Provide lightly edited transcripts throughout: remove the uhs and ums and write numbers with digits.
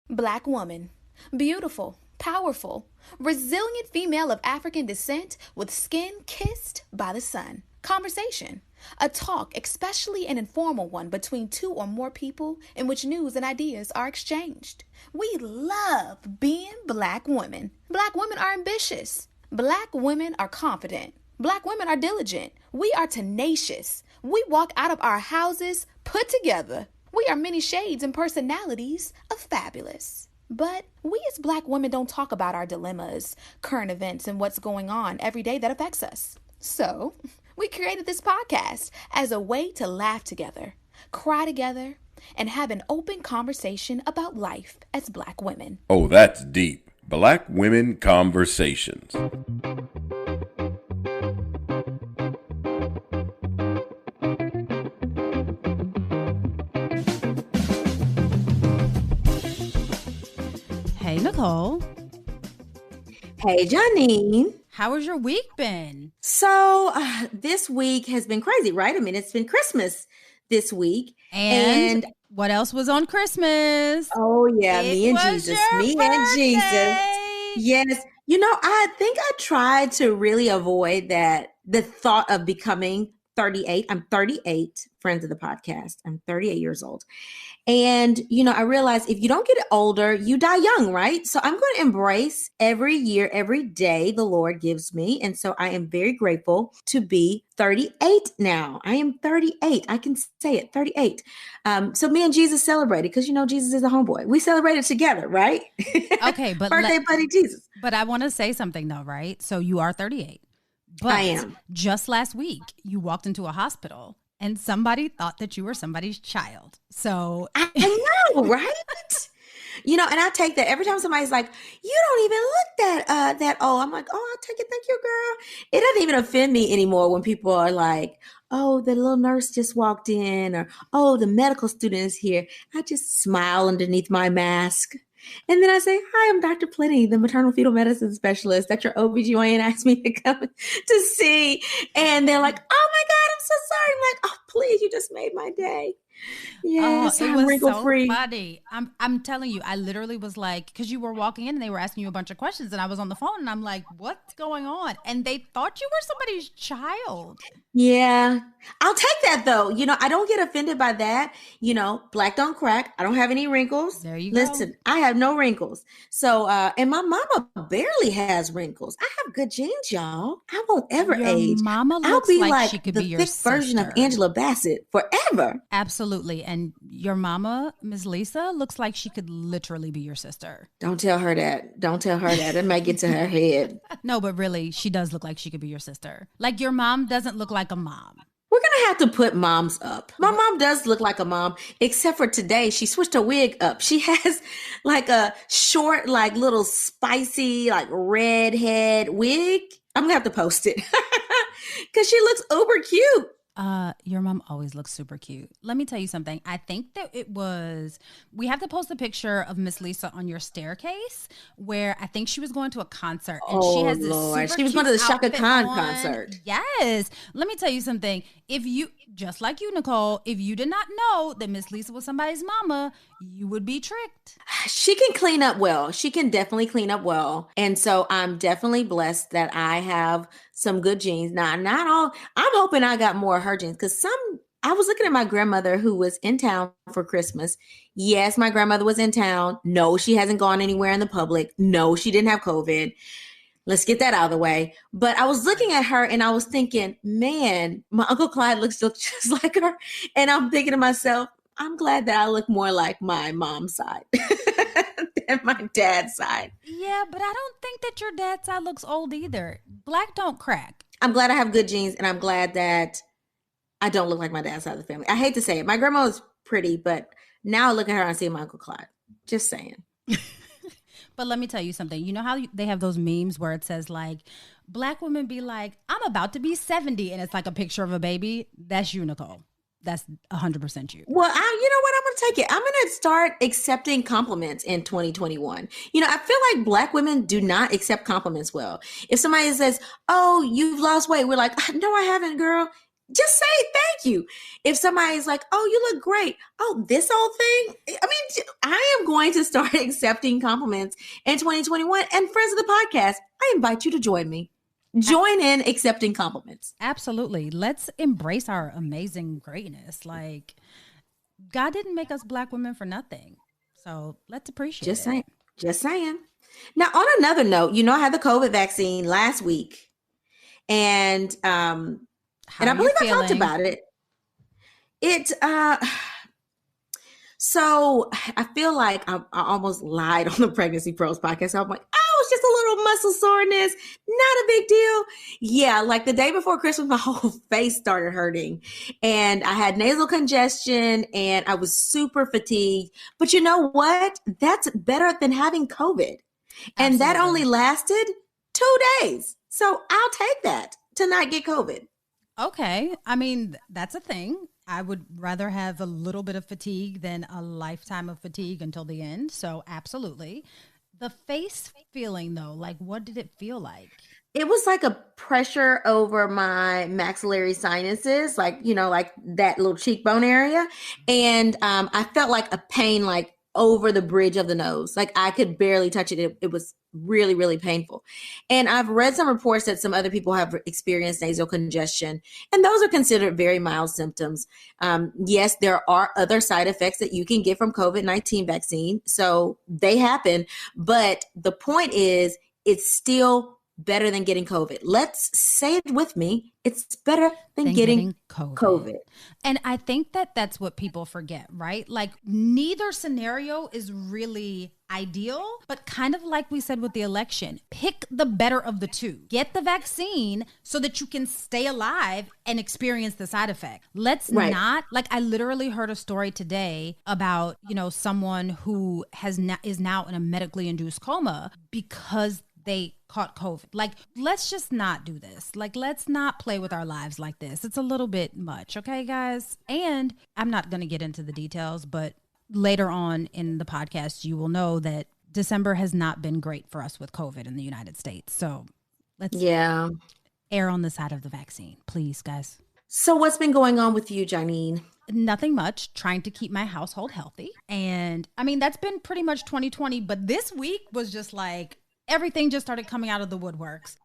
Black woman. Beautiful, powerful, resilient female of African descent with skin kissed by the sun. Conversation. A talk, especially an informal one between two or more people in which news and ideas are exchanged. We love being black women. Black women are ambitious. Black women are confident. Black women are diligent. We are tenacious. We walk out of our houses put together. We are many shades and personalities of fabulous. But we as black women don't talk about our dilemmas, current events, and what's going on every day that affects us. So, we created this podcast as a way to laugh together, cry together, and have an open conversation about life as black women. Oh, that's deep. Black Women Conversations. Hey, Nicole. Hey, Janine. How has your week been? So this week has been crazy, right? I mean, it's been Christmas this week. And what else was on Christmas? Oh, yeah, me and Jesus. Yes. You know, I think I tried to really avoid the thought of becoming 38. I'm 38, friends of the podcast. I'm 38 years old. And, you know, I realized if you don't get older, you die young, right? So I'm going to embrace every year, every day the Lord gives me. And so I am very grateful to be 38 now. I am 38. I can say it, 38. So me and Jesus celebrated because, you know, Jesus is a homeboy. We celebrated together, right? Okay, but birthday buddy Jesus. But I want to say something though, right? So you are 38. But I am. Just last week, you walked into a hospital and somebody thought that you were somebody's child. So I know, right? You know, and I take that every time somebody's like, you don't even look that old. I'm like, oh, I'll take it. Thank you, girl. It doesn't even offend me anymore when people are like, oh, the little nurse just walked in, or, oh, the medical student is here. I just smile underneath my mask. And then I say, hi, I'm Dr. Plenty, the maternal fetal medicine specialist that your OBGYN asked me to come to see. And they're like, oh my God, I'm so sorry. I'm like, oh, please, you just made my day. Yes, it I'm was wrinkle-free. so funny. I'm telling you, I literally was like, because you were walking in and they were asking you a bunch of questions and I was on the phone and I'm like, what's going on? And they thought you were somebody's child. Yeah, I'll take that though. You know, I don't get offended by that. You know, black don't crack. I don't have any wrinkles. There you go. Listen, I have no wrinkles. So, and my mama barely has wrinkles. I have good genes, y'all. I won't ever age. Mama looks I'll be like she could the be your thick sister. version of Angela Bassett forever. Absolutely. And your mama, Ms. Lisa, looks like she could literally be your sister. Don't tell her that. Don't tell her that. It might get to her head. No, but really, she does look like she could be your sister. Like your mom doesn't look like a mom. We're going to have to put moms up. My mom does look like a mom, except for today. She switched her wig up. She has like a short, like little spicy, like redhead wig. I'm going to have to post it because she looks uber cute. Your mom always looks super cute. Let me tell you something. I think that we have to post a picture of Miss Lisa on your staircase where I think she was going to a concert and she has this Lord. super She was cute going to the Shaka outfit Khan on. concert. Yes. Let me tell you something. If you, just like you, Nicole, if you did not know that Miss Lisa was somebody's mama, you would be tricked. She can clean up well. She can definitely clean up well. And so I'm definitely blessed that I have some good genes. Now, not all, I'm hoping I got more of her genes because I was looking at my grandmother who was in town for Christmas. Yes, my grandmother was in town. No, she hasn't gone anywhere in the public. No, she didn't have COVID. Let's get that out of the way. But I was looking at her and I was thinking, man, my Uncle Clyde looks just like her. And I'm thinking to myself, I'm glad that I look more like my mom's side than my dad's side. Yeah, but I don't think that your dad's side looks old either. Black don't crack. I'm glad I have good genes and I'm glad that I don't look like my dad's side of the family. I hate to say it. My grandma was pretty, but now I look at her and I see my Uncle Clyde. Just saying. But let me tell you something. You know how they have those memes where it says like, black women be like, I'm about to be 70. And it's like a picture of a baby. That's you, Nicole. That's 100% you. Well, you know what? I'm going to take it. I'm going to start accepting compliments in 2021. You know, I feel like black women do not accept compliments well. If somebody says, oh, you've lost weight, we're like, no, I haven't, girl. just say thank you. If somebody's like, oh, you look great. Oh, this whole thing. I mean, I am going to start accepting compliments in 2021. And friends of the podcast, I invite you to join me. Join in accepting compliments. Absolutely. Let's embrace our amazing greatness. Like, God didn't make us Black women for nothing. So let's appreciate Just it. saying. Just saying. Now, on another note, I had the COVID vaccine last week. And I believe I talked about it. So I feel like I almost lied on the Pregnancy Pros podcast. So I'm like, oh, it's just a little muscle soreness. Not a big deal. Yeah, like the day before Christmas, my whole face started hurting. And I had nasal congestion and I was super fatigued. But you know what? That's better than having COVID. And Absolutely. that only lasted 2 days. So I'll take that to not get COVID. Okay. I mean, that's a thing. I would rather have a little bit of fatigue than a lifetime of fatigue until the end. So absolutely. The face feeling though, like what did it feel like? It was like a pressure over my maxillary sinuses, like, like that little cheekbone area. And I felt like a pain, like over the bridge of the nose. Like I could barely touch it. It was really, really painful. And I've read some reports that some other people have experienced nasal congestion, and those are considered very mild symptoms. Yes, there are other side effects that you can get from COVID-19 vaccine. So they happen. But the point is, it's still better than getting COVID. Let's say it with me. It's better than getting COVID. And I think that that's what people forget, right? Like neither scenario is really ideal, but kind of like we said with the election, pick the better of the two. Get the vaccine so that you can stay alive and experience the side effect. Let's not, like I literally heard a story today about, someone who is now in a medically induced coma because they caught COVID. Like, let's just not do this. Like, let's not play with our lives like this. It's a little bit much. Okay, guys? And I'm not going to get into the details, but later on in the podcast, you will know that December has not been great for us with COVID in the United States. So let's err on the side of the vaccine, please, guys. So what's been going on with you, Janine? Nothing much, trying to keep my household healthy. And I mean, that's been pretty much 2020, but this week was just like, everything just started coming out of the woodworks.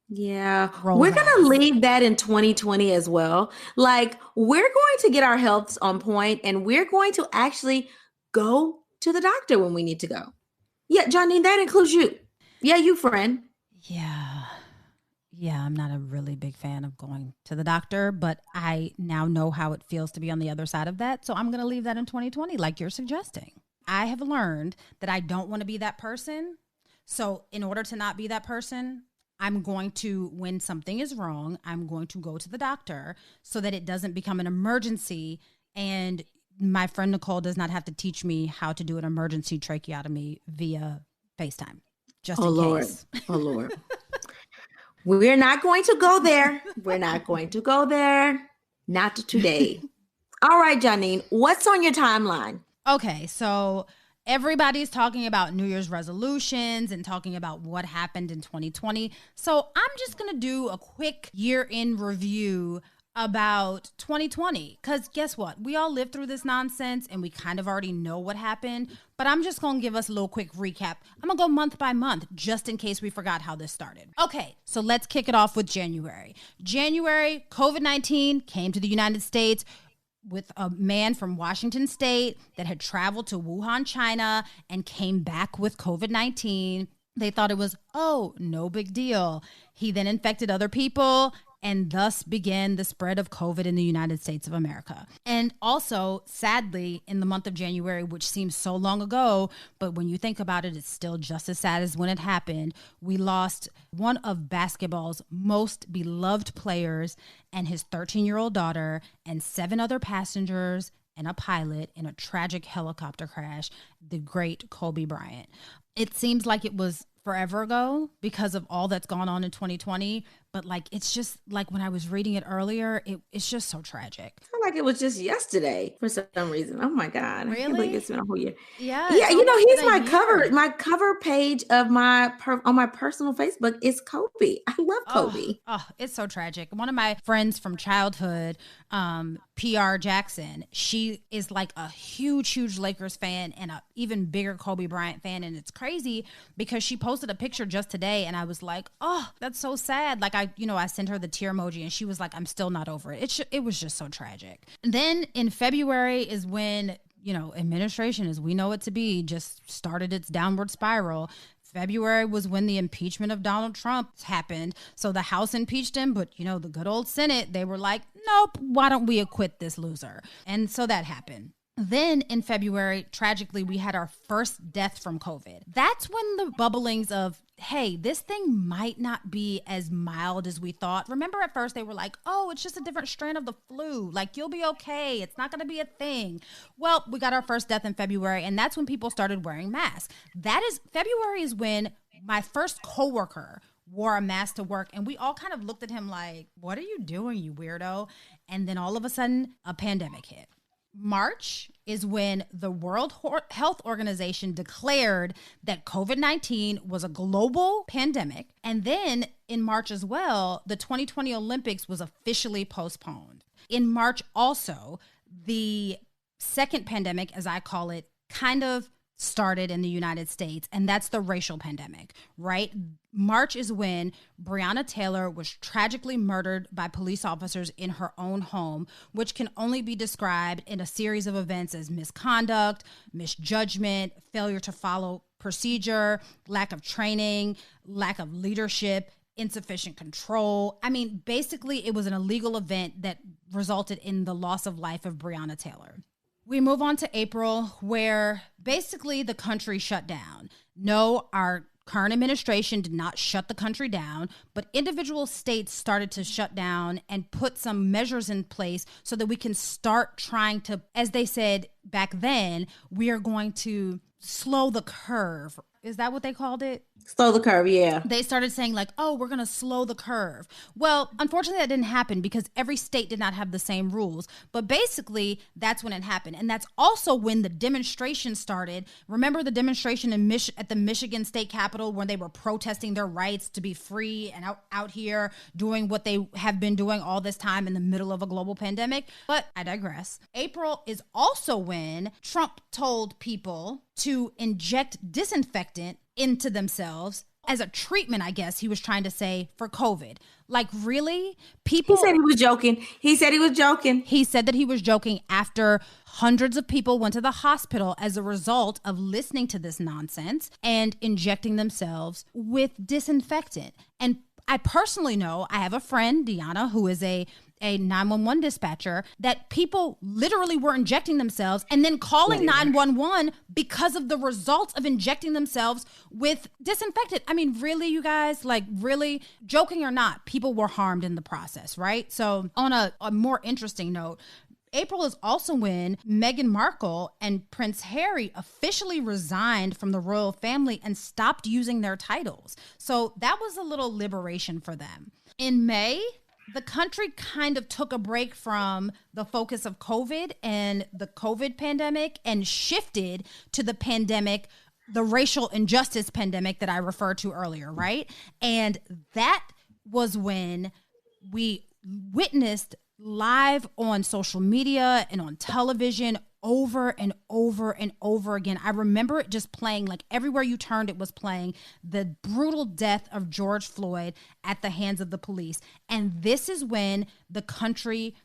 Yeah. We're going to leave that in 2020 as well. Like, we're going to get our healths on point and we're going to actually go to the doctor when we need to go. Yeah, Janine, that includes you. Yeah, you, friend. Yeah, I'm not a really big fan of going to the doctor, but I now know how it feels to be on the other side of that. So I'm going to leave that in 2020 like you're suggesting. I have learned that I don't want to be that person. So in order to not be that person, I'm going to, when something is wrong, I'm going to go to the doctor so that it doesn't become an emergency. And my friend Nicole does not have to teach me how to do an emergency tracheotomy via FaceTime. Just in case. Oh, Lord. We're not going to go there. We're not going to go there. Not today. All right, Janine, what's on your timeline? Okay, so everybody's talking about New Year's resolutions and talking about what happened in 2020. So I'm just going to do a quick year-end review about 2020. Because guess what? We all lived through this nonsense and we kind of already know what happened. But I'm just going to give us a little quick recap. I'm going to go month by month just in case we forgot how this started. Okay, so let's kick it off with January. January, COVID-19 came to the United States with a man from Washington State that had traveled to Wuhan, China, and came back with COVID-19. They thought it was, no big deal. He then infected other people, and thus began the spread of COVID in the United States of America. And also, sadly, in the month of January, which seems so long ago, but when you think about it, it's still just as sad as when it happened, we lost one of basketball's most beloved players and his 13-year-old daughter and 7 other passengers and a pilot in a tragic helicopter crash, the great Kobe Bryant. It seems like it was forever ago because of all that's gone on in 2020, But like, it's just like when I was reading it earlier, it's just so tragic. I feel like it was just yesterday for some reason. Oh my God. I can't believe Really? it's been a whole year. Yeah, Yeah, it's you know, almost he's been a year. my cover page of on my personal Facebook is Kobe. I love Kobe. It's so tragic. One of my friends from childhood, PR Jackson, she is like a huge Lakers fan and a even bigger Kobe Bryant fan. And it's crazy because she posted a picture just today and I was like, oh, that's so sad. Like I sent her the tear emoji and she was like, I'm still not over it. It was just so tragic. And then in February is when, administration as we know it to be just started its downward spiral. February was when the impeachment of Donald Trump happened. So the House impeached him, but the good old Senate, they were like, nope, why don't we acquit this loser? And so that happened. Then in February, tragically, we had our first death from COVID. That's when the bubblings of, hey, this thing might not be as mild as we thought. Remember at first they were like, oh, it's just a different strain of the flu. Like, you'll be okay. It's not going to be a thing. Well, we got our first death in February, and that's when people started wearing masks. February is when my first coworker wore a mask to work, and we all kind of looked at him like, what are you doing, you weirdo? And then all of a sudden, a pandemic hit. March is when the World Health Organization declared that COVID-19 was a global pandemic. And then in March as well, the 2020 Olympics was officially postponed. In March also, the second pandemic, as I call it, kind of started in the United States, and that's the racial pandemic, right? March is when Breonna Taylor was tragically murdered by police officers in her own home, which can only be described in a series of events as misconduct, misjudgment, failure to follow procedure, lack of training, lack of leadership, insufficient control. I mean, basically, it was an illegal event that resulted in the loss of life of Breonna Taylor. We move on to April, where basically the country shut down. No, our current administration did not shut the country down, but individual states started to shut down and put some measures in place so that we can start trying to, as they said back then, we are going to slow the curve. Is that what they called it? Slow the curve, yeah. They started saying like, oh, we're going to slow the curve. Well, unfortunately, that didn't happen because every state did not have the same rules. But basically, that's when it happened. And that's also when the demonstration started. Remember the demonstration at the Michigan State Capitol when they were protesting their rights to be free and out here doing what they have been doing all this time in the middle of a global pandemic? But I digress. April is also when Trump told people to inject disinfectant into themselves as a treatment, I guess he was trying to say, for COVID. Like, really? People... He said he was joking. He said that he was joking after hundreds of people went to the hospital as a result of listening to this nonsense and injecting themselves with disinfectant. And I personally know, I have a friend, Deanna, who is a 911 dispatcher, that people literally were injecting themselves and then calling 911 because of the results of injecting themselves with disinfectant. I mean, really, you guys, like, really, joking or not, people were harmed in the process, right? So on a more interesting note, April is also when Meghan Markle and Prince Harry officially resigned from the royal family and stopped using their titles. So that was a little liberation for them. In May, the country kind of took a break from the focus of COVID and the COVID pandemic and shifted to the pandemic, the racial injustice pandemic that I referred to earlier, right? And that was when we witnessed live on social media and on television over and over and over again. I remember it just playing, like everywhere you turned, it was playing the brutal death of George Floyd at the hands of the police. And this is when the country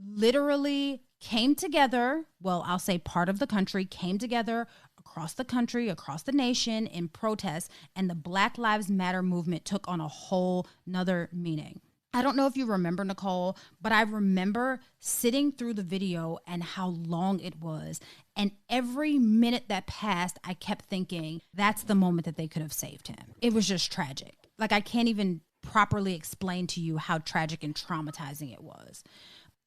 literally came together. Well, I'll say part of the country came together across the country, across the nation in protest, and the Black Lives Matter movement took on a whole nother meaning. I don't know if you remember, Nicole, but I remember sitting through the video and how long it was. And every minute that passed, I kept thinking, that's the moment that they could have saved him. It was just tragic. Like, I can't even properly explain to you how tragic and traumatizing it was.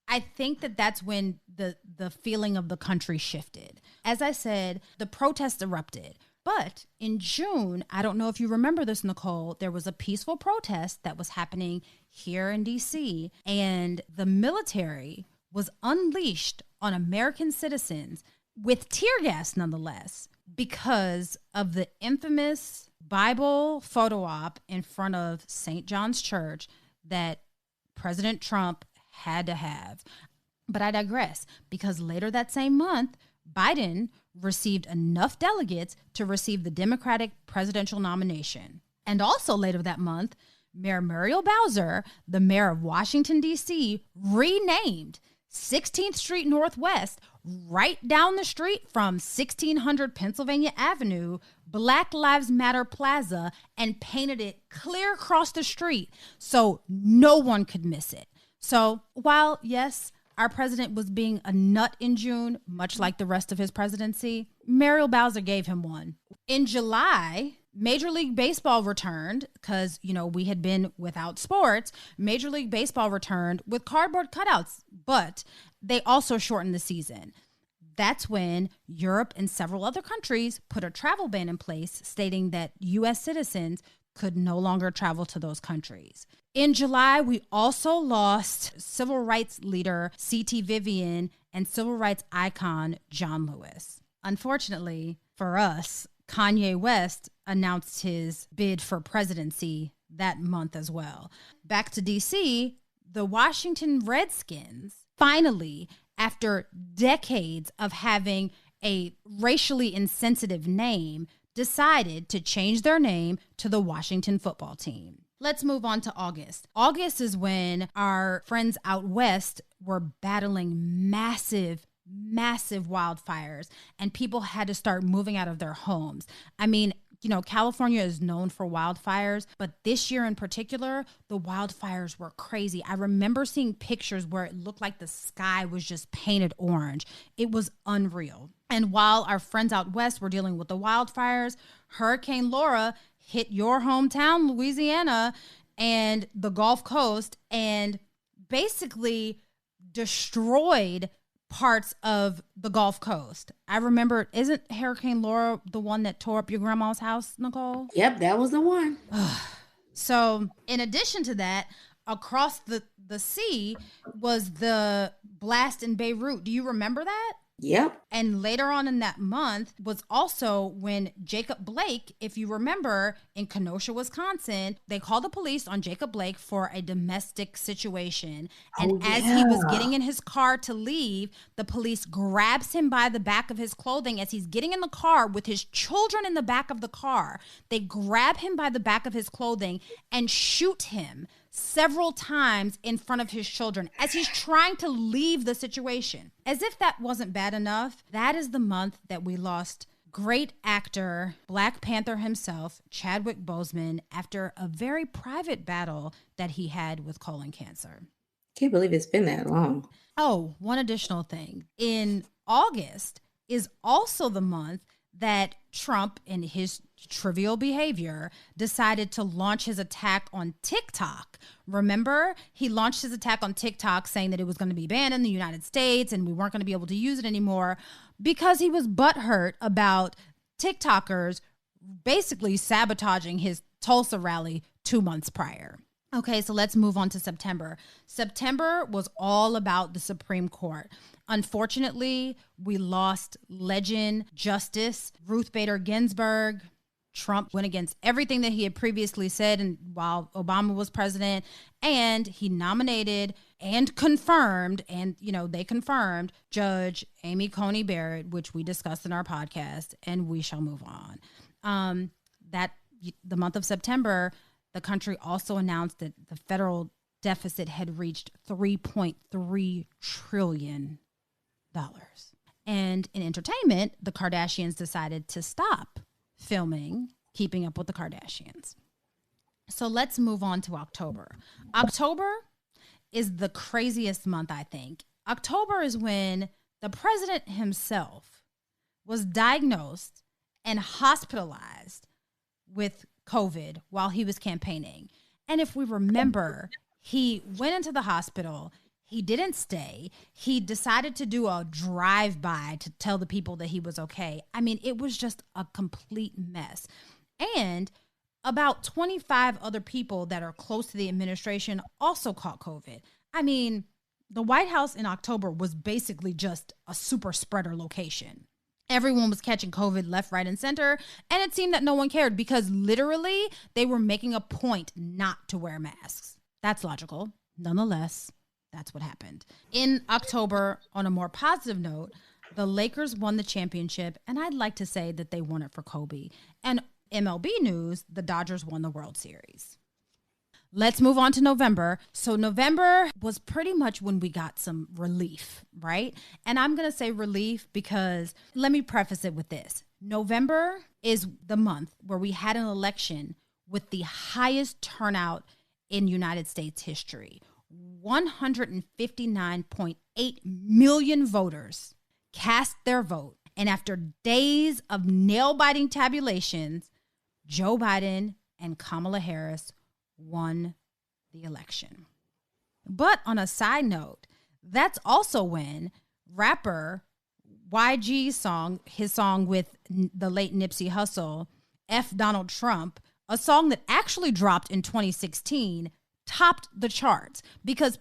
I think that that's when the feeling of the country shifted. As I said, the protests erupted. But in June, I don't know if you remember this, Nicole, there was a peaceful protest that was happening here in DC, and the military was unleashed on American citizens with tear gas nonetheless because of the infamous Bible photo op in front of St. John's Church that President Trump had to have. But I digress, because later that same month, Biden received enough delegates to receive the Democratic presidential nomination. And also later that month, Mayor Muriel Bowser, the mayor of Washington, D.C., renamed 16th Street Northwest, right down the street from 1600 Pennsylvania Avenue, Black Lives Matter Plaza, and painted it clear across the street so no one could miss it. So while, yes, our president was being a nut in June, much like the rest of his presidency, Muriel Bowser gave him one. In July, Major League Baseball returned because, we had been without sports. Major League Baseball returned with cardboard cutouts, but they also shortened the season. That's when Europe and several other countries put a travel ban in place, stating that U.S. citizens could no longer travel to those countries. In July, we also lost civil rights leader C.T. Vivian and civil rights icon John Lewis. Unfortunately for us, Kanye West announced his bid for presidency that month as well. Back to D.C., the Washington Redskins finally, after decades of having a racially insensitive name, decided to change their name to the Washington Football Team. Let's move on to August. August is when our friends out west were battling massive wildfires, and people had to start moving out of their homes. I mean, California is known for wildfires, but this year in particular, the wildfires were crazy. I remember seeing pictures where it looked like the sky was just painted orange. It was unreal. And while our friends out west were dealing with the wildfires, Hurricane Laura hit your hometown, Louisiana, and the Gulf Coast, and basically destroyed parts of the Gulf Coast. I remember, isn't Hurricane Laura the one that tore up your grandma's house, Nicole? Yep, that was the one. So in addition to that, across the sea was the blast in Beirut. Do you remember that? Yep. And later on in that month was also when Jacob Blake, if you remember, in Kenosha, Wisconsin, they called the police on Jacob Blake for a domestic situation. And as he was getting in his car to leave, the police grabs him by the back of his clothing as he's getting in the car with his children in the back of the car. They grab him by the back of his clothing and shoot him several times in front of his children as he's trying to leave the situation. As if that wasn't bad enough, that is the month that we lost great actor, Black Panther himself, Chadwick Boseman, after a very private battle that he had with colon cancer. Can't believe it's been that long. Oh, one additional thing. In August is also the month that Trump, in his trivial behavior, decided to launch his attack on TikTok. Remember, he launched his attack on TikTok saying that it was going to be banned in the United States and we weren't going to be able to use it anymore because he was butthurt about TikTokers basically sabotaging his Tulsa rally 2 months prior. Okay, so let's move on to September. September was all about the Supreme Court. Unfortunately, we lost legend Justice Ruth Bader Ginsburg. Trump went against everything that he had previously said and while Obama was president, and he nominated and confirmed, and they confirmed Judge Amy Coney Barrett, which we discussed in our podcast, and we shall move on. That the month of September, the country also announced that the federal deficit had reached $3.3 trillion. And in entertainment, the Kardashians decided to stop filming Keeping Up with the Kardashians. So let's move on to October. October is the craziest month, I think. October is when the president himself was diagnosed and hospitalized with COVID while he was campaigning. And if we remember, he went into the hospital. He didn't stay. He decided to do a drive-by to tell the people that he was okay. I mean, it was just a complete mess. And about 25 other people that are close to the administration also caught COVID. I mean, the White House in October was basically just a super spreader location. Everyone was catching COVID left, right, and center, and it seemed that no one cared because literally they were making a point not to wear masks. That's logical. Nonetheless, that's what happened. In October, on a more positive note, the Lakers won the championship, and I'd like to say that they won it for Kobe. And MLB news, the Dodgers won the World Series. Let's move on to November. So November was pretty much when we got some relief, right? And I'm going to say relief because let me preface it with this. November is the month where we had an election with the highest turnout in United States history. 159.8 million voters cast their vote. And after days of nail-biting tabulations, Joe Biden and Kamala Harris won the election. But on a side note, that's also when rapper YG's song, his song with the late Nipsey Hussle, F Donald Trump, a song that actually dropped in 2016, topped the charts because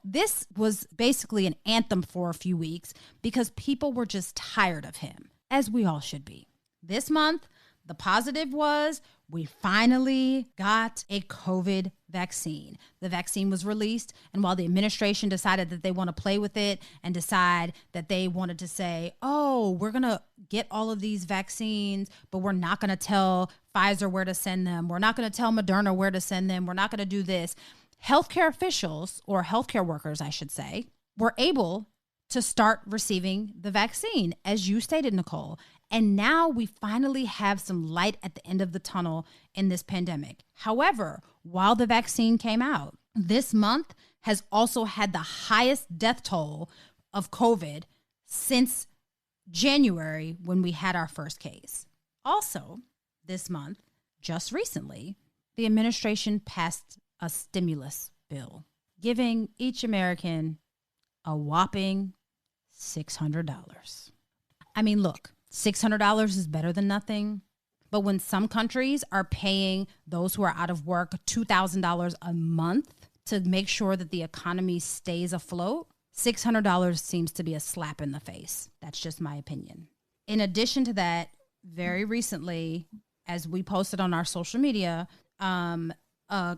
this was basically an anthem for a few weeks because people were just tired of him, as we all should be. This month, the positive was we finally got a COVID vaccine. The vaccine was released, and while the administration decided that they want to play with it and decide that they wanted to say, oh, we're going to get all of these vaccines, but we're not going to tell Pfizer where to send them. We're not going to tell Moderna where to send them. We're not going to do this. Healthcare officials, or healthcare workers, I should say, were able to start receiving the vaccine, as you stated, Nicole. And now we finally have some light at the end of the tunnel in this pandemic. However, while the vaccine came out, this month has also had the highest death toll of COVID since January when we had our first case. Also, this month, just recently, the administration passed a stimulus bill, giving each American a whopping $600. I mean, look, $600 is better than nothing. But when some countries are paying those who are out of work $2,000 a month to make sure that the economy stays afloat, $600 seems to be a slap in the face. That's just my opinion. In addition to that, very recently, as we posted on our social media, I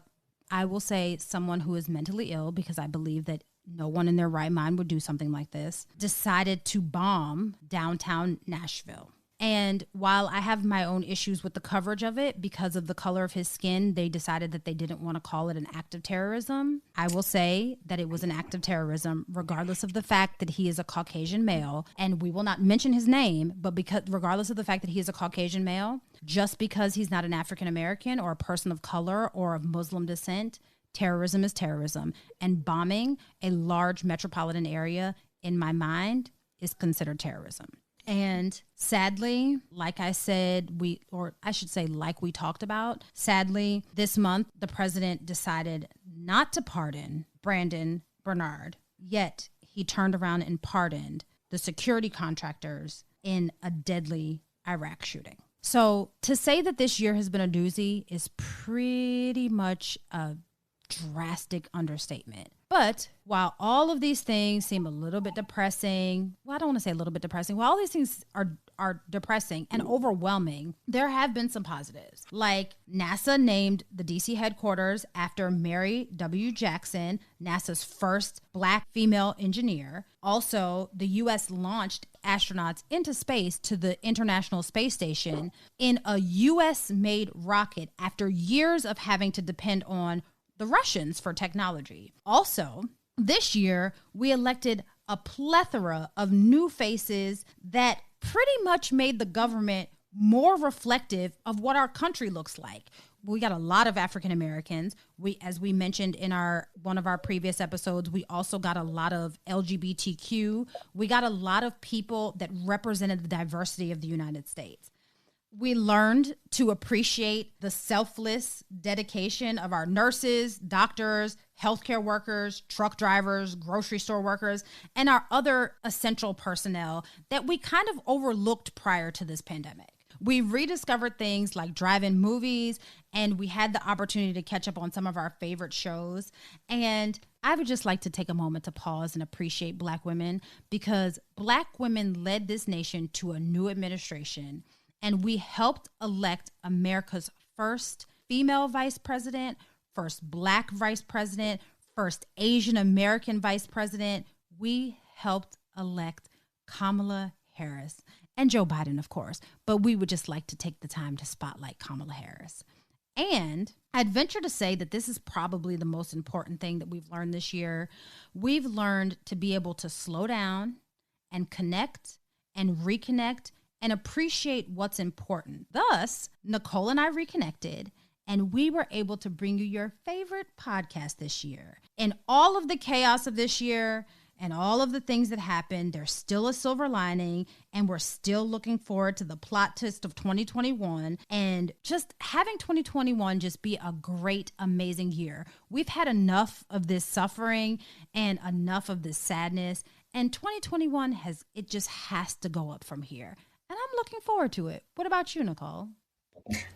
will say someone who is mentally ill, because I believe that no one in their right mind would do something like this, decided to bomb downtown Nashville. And while I have my own issues with the coverage of it because of the color of his skin, they decided that they didn't want to call it an act of terrorism. I will say that it was an act of terrorism, regardless of the fact that he is a Caucasian male. And we will not mention his name, but regardless of the fact that he is a Caucasian male, just because he's not an African American or a person of color or of Muslim descent, terrorism is terrorism. And bombing a large metropolitan area, in my mind, is considered terrorism. And sadly, like I said, like we talked about, sadly, this month, the president decided not to pardon Brandon Bernard, yet he turned around and pardoned the security contractors in a deadly Iraq shooting. So to say that this year has been a doozy is pretty much a drastic understatement. But while all of these things seem a little bit depressing, well, I don't want to say a little bit depressing. While all these things are depressing and overwhelming, there have been some positives. Like NASA named the DC headquarters after Mary W. Jackson, NASA's first Black female engineer. Also, the U.S. launched astronauts into space to the International Space Station in a U.S.-made rocket after years of having to depend on the Russians for technology. Also, this year, we elected a plethora of new faces that pretty much made the government more reflective of what our country looks like. We got a lot of African Americans. As we mentioned in one of our previous episodes, we also got a lot of LGBTQ. We got a lot of people that represented the diversity of the United States. We learned to appreciate the selfless dedication of our nurses, doctors, healthcare workers, truck drivers, grocery store workers, and our other essential personnel that we kind of overlooked prior to this pandemic. We rediscovered things like drive-in movies, and we had the opportunity to catch up on some of our favorite shows. And I would just like to take a moment to pause and appreciate Black women, because Black women led this nation to a new administration, and we helped elect America's first female vice president, first Black vice president, first Asian American vice president. We helped elect Kamala Harris and Joe Biden, of course, but we would just like to take the time to spotlight Kamala Harris. And I'd venture to say that this is probably the most important thing that we've learned this year. We've learned to be able to slow down and connect and reconnect and appreciate what's important. Thus, Nicole and I reconnected, and we were able to bring you your favorite podcast this year. In all of the chaos of this year and all of the things that happened, there's still a silver lining, and we're still looking forward to the plot twist of 2021, and just having 2021 just be a great, amazing year. We've had enough of this suffering and enough of this sadness, and 2021 it just has to go up from here. And I'm looking forward to it. What about you, Nicole?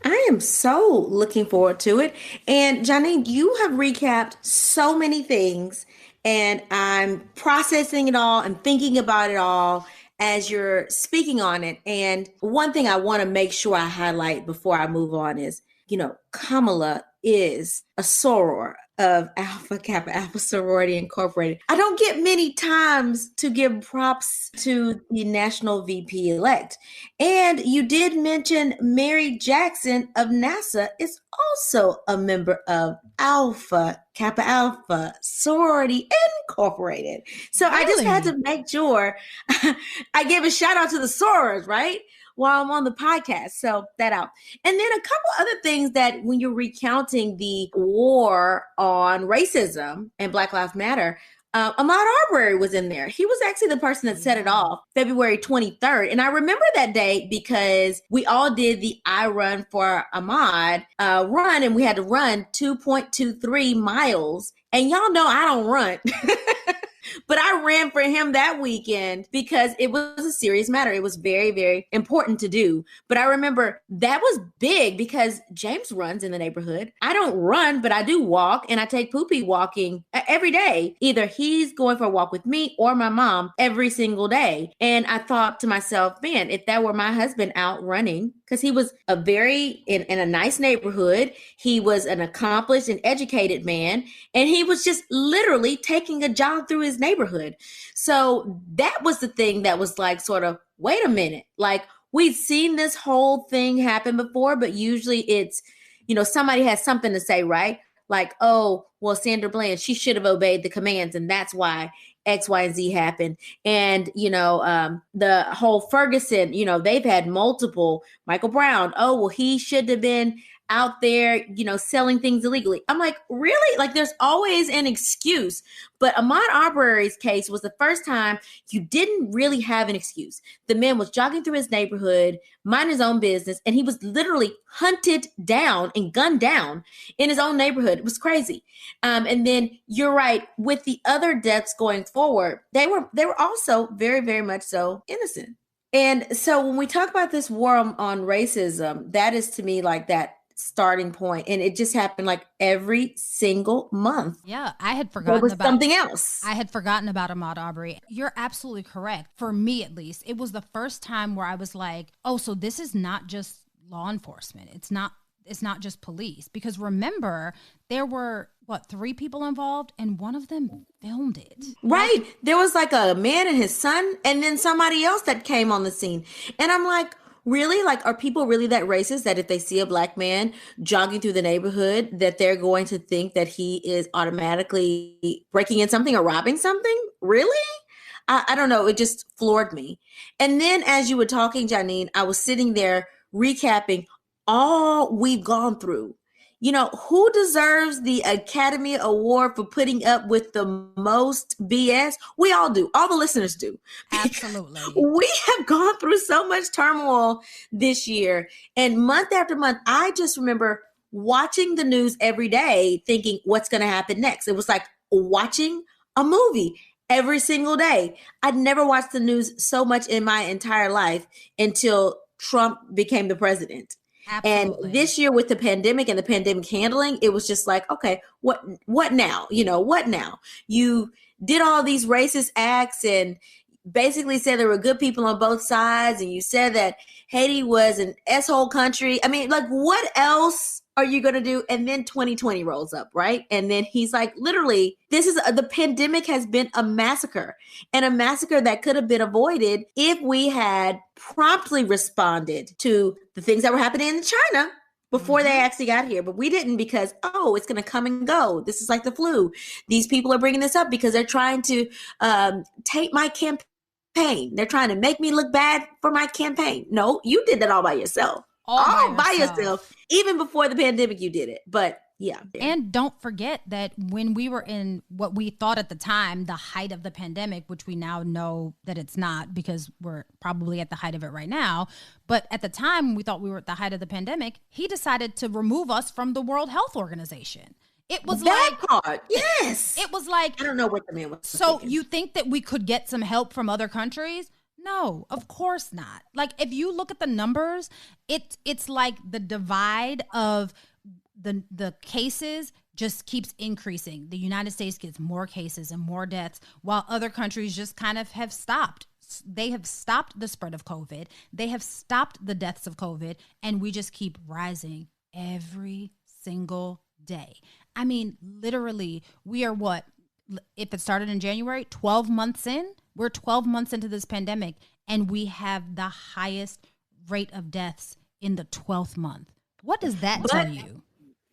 I am so looking forward to it. And Janine, you have recapped so many things, and I'm processing it all and thinking about it all as you're speaking on it. And one thing I want to make sure I highlight before I move on is, Kamala is a soror of Alpha Kappa Alpha Sorority Incorporated. I don't get many times to give props to the national VP elect. And you did mention Mary Jackson of NASA is also a member of Alpha Kappa Alpha Sorority Incorporated. So really? I just had to make sure I gave a shout out to the sorors, right? While I'm on the podcast. So that out. And then a couple other things that when you're recounting the war on racism and Black Lives Matter, Ahmaud Arbery was in there. He was actually the person that set it off February 23rd. And I remember that day because we all did the I Run for Ahmaud run, and we had to run 2.23 miles. And y'all know I don't run. But I ran for him that weekend because it was a serious matter. It was very, very important to do. But I remember that was big because James runs in the neighborhood. I don't run, but I do walk, and I take Poopy walking every day. Either he's going for a walk with me or my mom every single day. And I thought to myself, man, if that were my husband out running, because he was in a nice neighborhood, he was an accomplished and educated man, and he was just literally taking a jog through his neighborhood. So that was the thing that was like, sort of, wait a minute, like we've seen this whole thing happen before, but usually it's, somebody has something to say, right? Like, oh, well, Sandra Bland, she should have obeyed the commands, and that's why X, Y, and Z happened. And, the whole Ferguson, they've had multiple. Michael Brown, oh, well, he should have been out there, selling things illegally. I'm like, really? Like, there's always an excuse. But Ahmaud Arbery's case was the first time you didn't really have an excuse. The man was jogging through his neighborhood, minding his own business, and he was literally hunted down and gunned down in his own neighborhood. It was crazy. And then you're right, with the other deaths going forward, they were also very, very much so innocent. And so when we talk about this war on racism, that is to me like that starting point, and it just happened like every single month. Yeah, I had forgotten about something else. I had forgotten about Ahmaud Arbery. You're absolutely correct. For me, at least, it was the first time where I was like, oh, so this is not just law enforcement. It's not just police. Because remember, there were 3 people involved, and one of them filmed it. Right. There was like a man and his son, and then somebody else that came on the scene. And I'm like, really? Like, are people really that racist that if they see a Black man jogging through the neighborhood, that they're going to think that he is automatically breaking in something or robbing something? Really? I don't know. It just floored me. And then as you were talking, Janine, I was sitting there recapping all we've gone through. Who deserves the Academy Award for putting up with the most BS? We all do. All the listeners do. Absolutely. We have gone through so much turmoil this year. And month after month, I just remember watching the news every day thinking, what's going to happen next? It was like watching a movie every single day. I'd never watched the news so much in my entire life until Trump became the president. Absolutely. And this year with the pandemic and the pandemic handling, it was just like, okay, what now? What now? You did all these racist acts and basically said there were good people on both sides, and you said that Haiti was an S-hole country. I mean, like, what else are you going to do? And then 2020 rolls up, right? And then he's like, literally, the pandemic has been a massacre, and a massacre that could have been avoided if we had promptly responded to the things that were happening in China before they actually got here. But we didn't, because, it's going to come and go. This is like the flu. These people are bringing this up because they're trying to taint my campaign. They're trying to make me look bad for my campaign. No, you did that all by yourself. All by yourself. Even before the pandemic, you did it. But yeah. And don't forget that when we were in what we thought at the time, the height of the pandemic, which we now know that it's not, because we're probably at the height of it right now. But at the time, we thought we were at the height of the pandemic. He decided to remove us from the World Health Organization. It was that part. Yes. It was like, I don't know what the man was so thinking. you think that we could get some help from other countries? No, of course not. Like, if you look at the numbers, it's like the divide of the cases just keeps increasing. The United States gets more cases and more deaths, while other countries just kind of have stopped. They have stopped the spread of COVID. They have stopped the deaths of COVID, and we just keep rising every single day. I mean, literally, we are what? If it started in January, 12 months in? We're 12 months into this pandemic, and we have the highest rate of deaths in the 12th month. What does that tell you?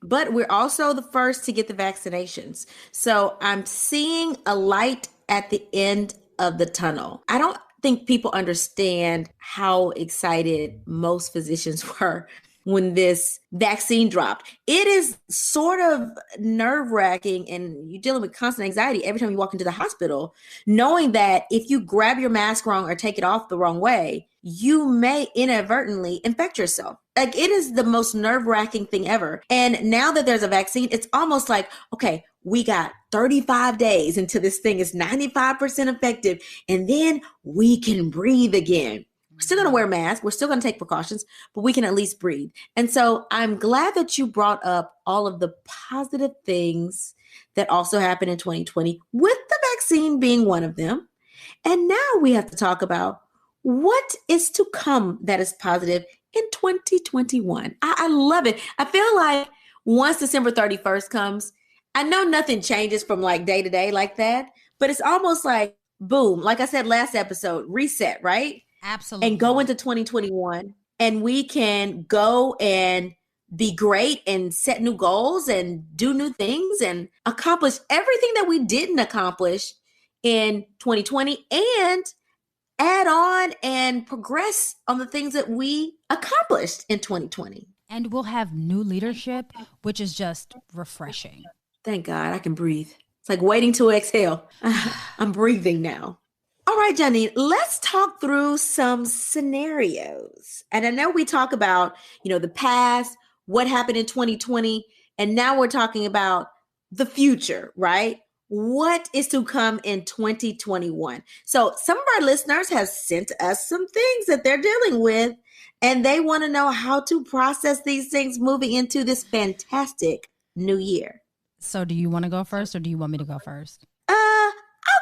But we're also the first to get the vaccinations. So I'm seeing a light at the end of the tunnel. I don't think people understand how excited most physicians were when this vaccine dropped. It is sort of nerve-wracking, and you're dealing with constant anxiety every time you walk into the hospital, knowing that if you grab your mask wrong or take it off the wrong way, you may inadvertently infect yourself. Like, it is the most nerve-wracking thing ever. And now that there's a vaccine, it's almost like, okay, we got 35 days until this thing is 95% effective, and then we can breathe again. We're still going to wear masks. We're still going to take precautions, but we can at least breathe. And so I'm glad that you brought up all of the positive things that also happened in 2020, with the vaccine being one of them. And now we have to talk about what is to come that is positive in 2021. I love it. I feel like once December 31st comes, I know nothing changes from like day to day like that, but it's almost like, boom, like I said last episode, reset, right? Absolutely. And go into 2021, and we can go and be great and set new goals and do new things and accomplish everything that we didn't accomplish in 2020, and add on and progress on the things that we accomplished in 2020. And we'll have new leadership, which is just refreshing. Thank God I can breathe. It's like waiting to exhale. I'm breathing now. All right, Janine, let's talk through some scenarios. And I know we talk about, the past, what happened in 2020, and now we're talking about the future, right? What is to come in 2021? So some of our listeners have sent us some things that they're dealing with, and they want to know how to process these things moving into this fantastic new year. So do you want to go first, or do you want me to go first? I'll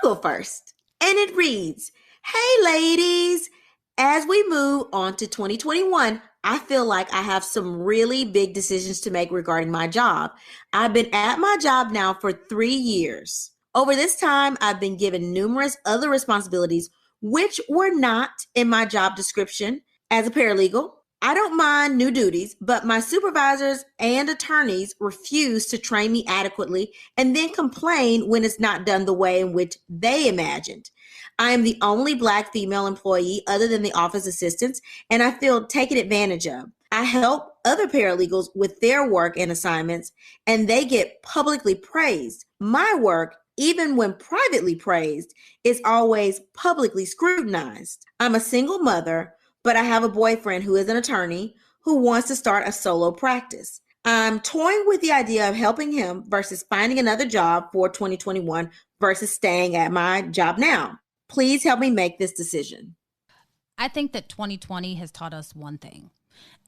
go first. And it reads, "Hey ladies, as we move on to 2021, I feel like I have some really big decisions to make regarding my job. I've been at my job now for 3 years. Over this time, I've been given numerous other responsibilities which were not in my job description as a paralegal. I don't mind new duties, but my supervisors and attorneys refuse to train me adequately and then complain when it's not done the way in which they imagined. I am the only Black female employee other than the office assistants, and I feel taken advantage of. I help other paralegals with their work and assignments, and they get publicly praised. My work, even when privately praised, is always publicly scrutinized. I'm a single mother, but I have a boyfriend who is an attorney who wants to start a solo practice. I'm toying with the idea of helping him versus finding another job for 2021 versus staying at my job now. Please help me make this decision." I think that 2020 has taught us one thing,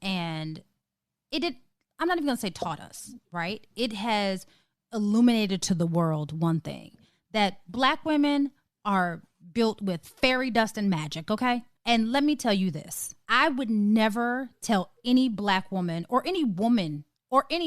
and I'm not even going to say taught us, right? It has illuminated to the world one thing, that Black women are built with fairy dust and magic, okay? And let me tell you this. I would never tell any Black woman or any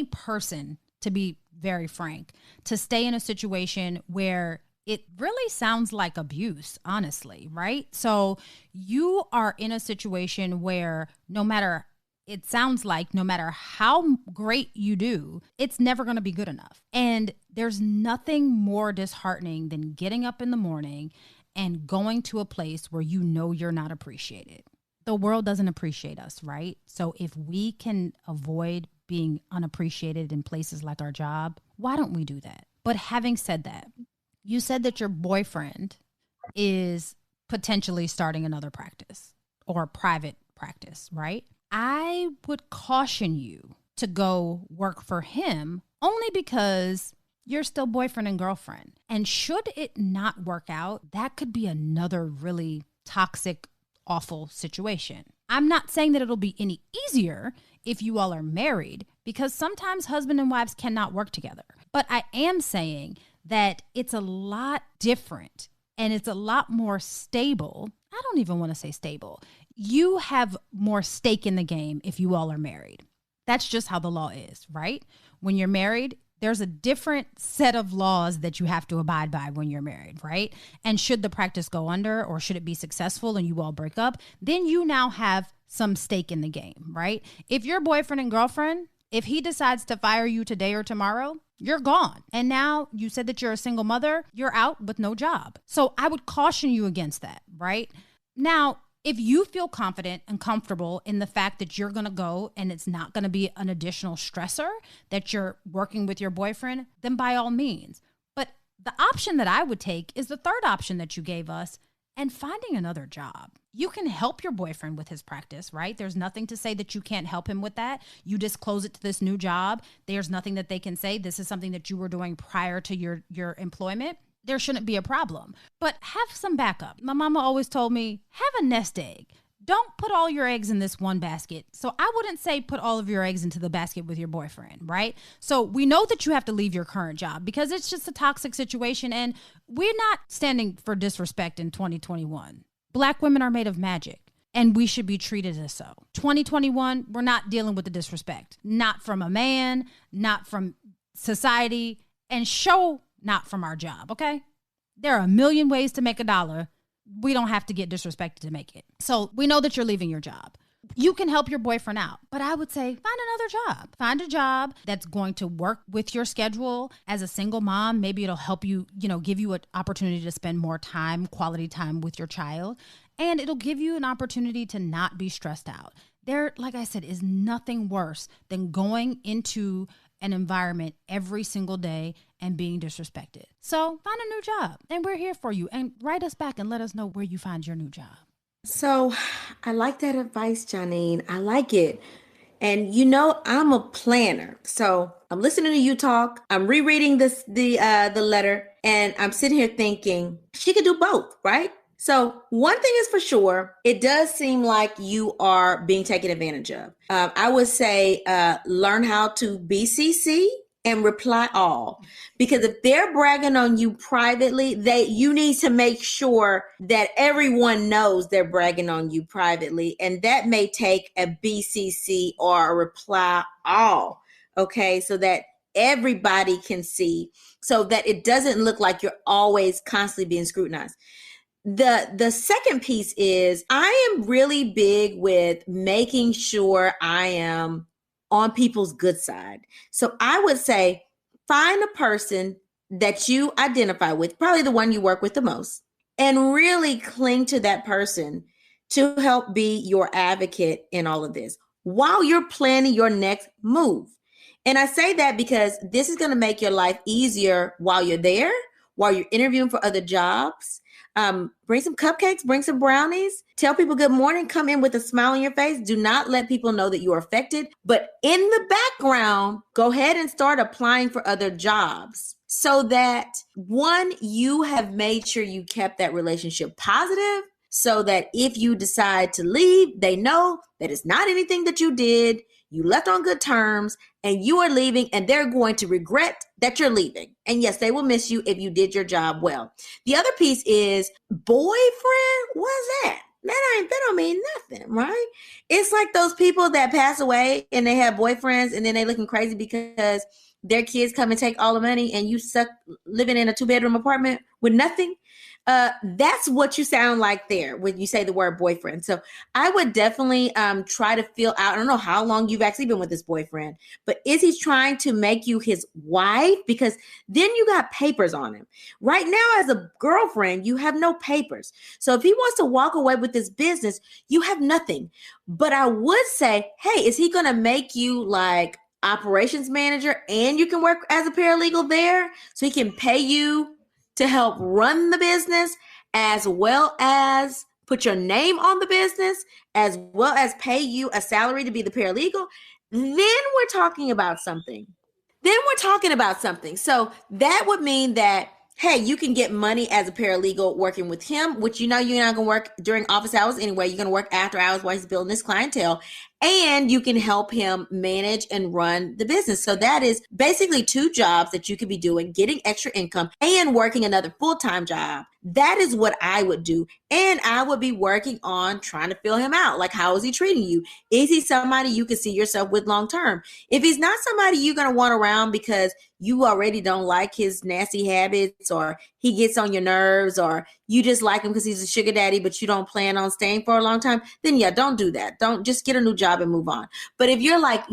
person, to be very frank, to stay in a situation where it really sounds like abuse, honestly, right? So you are in a situation where no matter how great you do, it's never going to be good enough. And there's nothing more disheartening than getting up in the morning and going to a place where you know you're not appreciated. The world doesn't appreciate us, right? So if we can avoid being unappreciated in places like our job, why don't we do that? But having said that, you said that your boyfriend is potentially starting another practice or a private practice, right? I would caution you to go work for him only because you're still boyfriend and girlfriend. And should it not work out, that could be another really toxic, awful situation. I'm not saying that it'll be any easier if you all are married, because sometimes husband and wives cannot work together. But I am saying that it's a lot different and it's a lot more stable. I don't even want to say stable. You have more stake in the game if you all are married. That's just how the law is, right? When you're married, there's a different set of laws that you have to abide by when you're married, right? And should the practice go under, or should it be successful and you all break up, then you now have some stake in the game, right? If you're boyfriend and girlfriend, if he decides to fire you today or tomorrow, you're gone. And now you said that you're a single mother, you're out with no job. So I would caution you against that, right? Now, if you feel confident and comfortable in the fact that you're going to go and it's not going to be an additional stressor that you're working with your boyfriend, then by all means. But the option that I would take is the third option that you gave us, and finding another job. You can help your boyfriend with his practice, right? There's nothing to say that you can't help him with that. You disclose it to this new job. There's nothing that they can say. This is something that you were doing prior to your employment. There shouldn't be a problem. But have some backup. My mama always told me, have a nest egg. Don't put all your eggs in this one basket. So I wouldn't say put all of your eggs into the basket with your boyfriend, right? So we know that you have to leave your current job because it's just a toxic situation, and we're not standing for disrespect in 2021. Black women are made of magic, and we should be treated as so. 2021, we're not dealing with the disrespect. Not from a man, not from society, and not from our job, okay? There are a million ways to make a dollar. We don't have to get disrespected to make it. So we know that you're leaving your job. You can help your boyfriend out, but I would say find another job. Find a job that's going to work with your schedule as a single mom. Maybe it'll help you, give you an opportunity to spend more time, quality time with your child. And it'll give you an opportunity to not be stressed out. There, like I said, is nothing worse than going into an environment every single day and being disrespected. So find a new job, and we're here for you. And write us back and let us know where you find your new job. So I like that advice, Janine. I like it. And I'm a planner. So I'm listening to you talk. I'm rereading the letter, and I'm sitting here thinking she could do both, right? So one thing is for sure, it does seem like you are being taken advantage of. I would say learn how to BCC and reply all, because if they're bragging on you privately, you need to make sure that everyone knows they're bragging on you privately, and that may take a BCC or a reply all, okay, so that everybody can see, so that it doesn't look like you're always constantly being scrutinized. The second piece is I am really big with making sure I am on people's good side. So I would say find a person that you identify with, probably the one you work with the most, and really cling to that person to help be your advocate in all of this while you're planning your next move. And I say that because this is going to make your life easier while you're there, while you're interviewing for other jobs. Bring some cupcakes, bring some brownies, tell people good morning, come in with a smile on your face. Do not let people know that you are affected. But in the background, go ahead and start applying for other jobs so that, one, you have made sure you kept that relationship positive, so that if you decide to leave, they know that it's not anything that you did. You left on good terms and you are leaving, and they're going to regret that you're leaving. And yes, they will miss you if you did your job well. The other piece is boyfriend. What's that? That don't mean nothing, right? It's like those people that pass away and they have boyfriends and then they looking crazy because their kids come and take all the money and you suck living in a 2-bedroom apartment with nothing. That's what you sound like there when you say the word boyfriend. So I would definitely try to feel out. I don't know how long you've actually been with this boyfriend, but is he trying to make you his wife? Because then you got papers on him. Right now, as a girlfriend, you have no papers. So if he wants to walk away with this business, you have nothing. But I would say, hey, is he going to make you like operations manager and you can work as a paralegal there so he can pay you to help run the business, as well as put your name on the business, as well as pay you a salary to be the paralegal? Then we're talking about something. So that would mean that, hey, you can get money as a paralegal working with him, which you're not going to work during office hours anyway. You're going to work after hours while he's building his clientele. And you can help him manage and run the business. So that is basically 2 jobs that you could be doing, getting extra income and working another full-time job. That is what I would do. And I would be working on trying to fill him out. Like, how is he treating you? Is he somebody you can see yourself with long-term? If he's not somebody you're going to want around because you already don't like his nasty habits, or he gets on your nerves, or you just like him because he's a sugar daddy, but you don't plan on staying for a long time, then yeah, don't do that. Don't just get a new job and move on. But if you're like,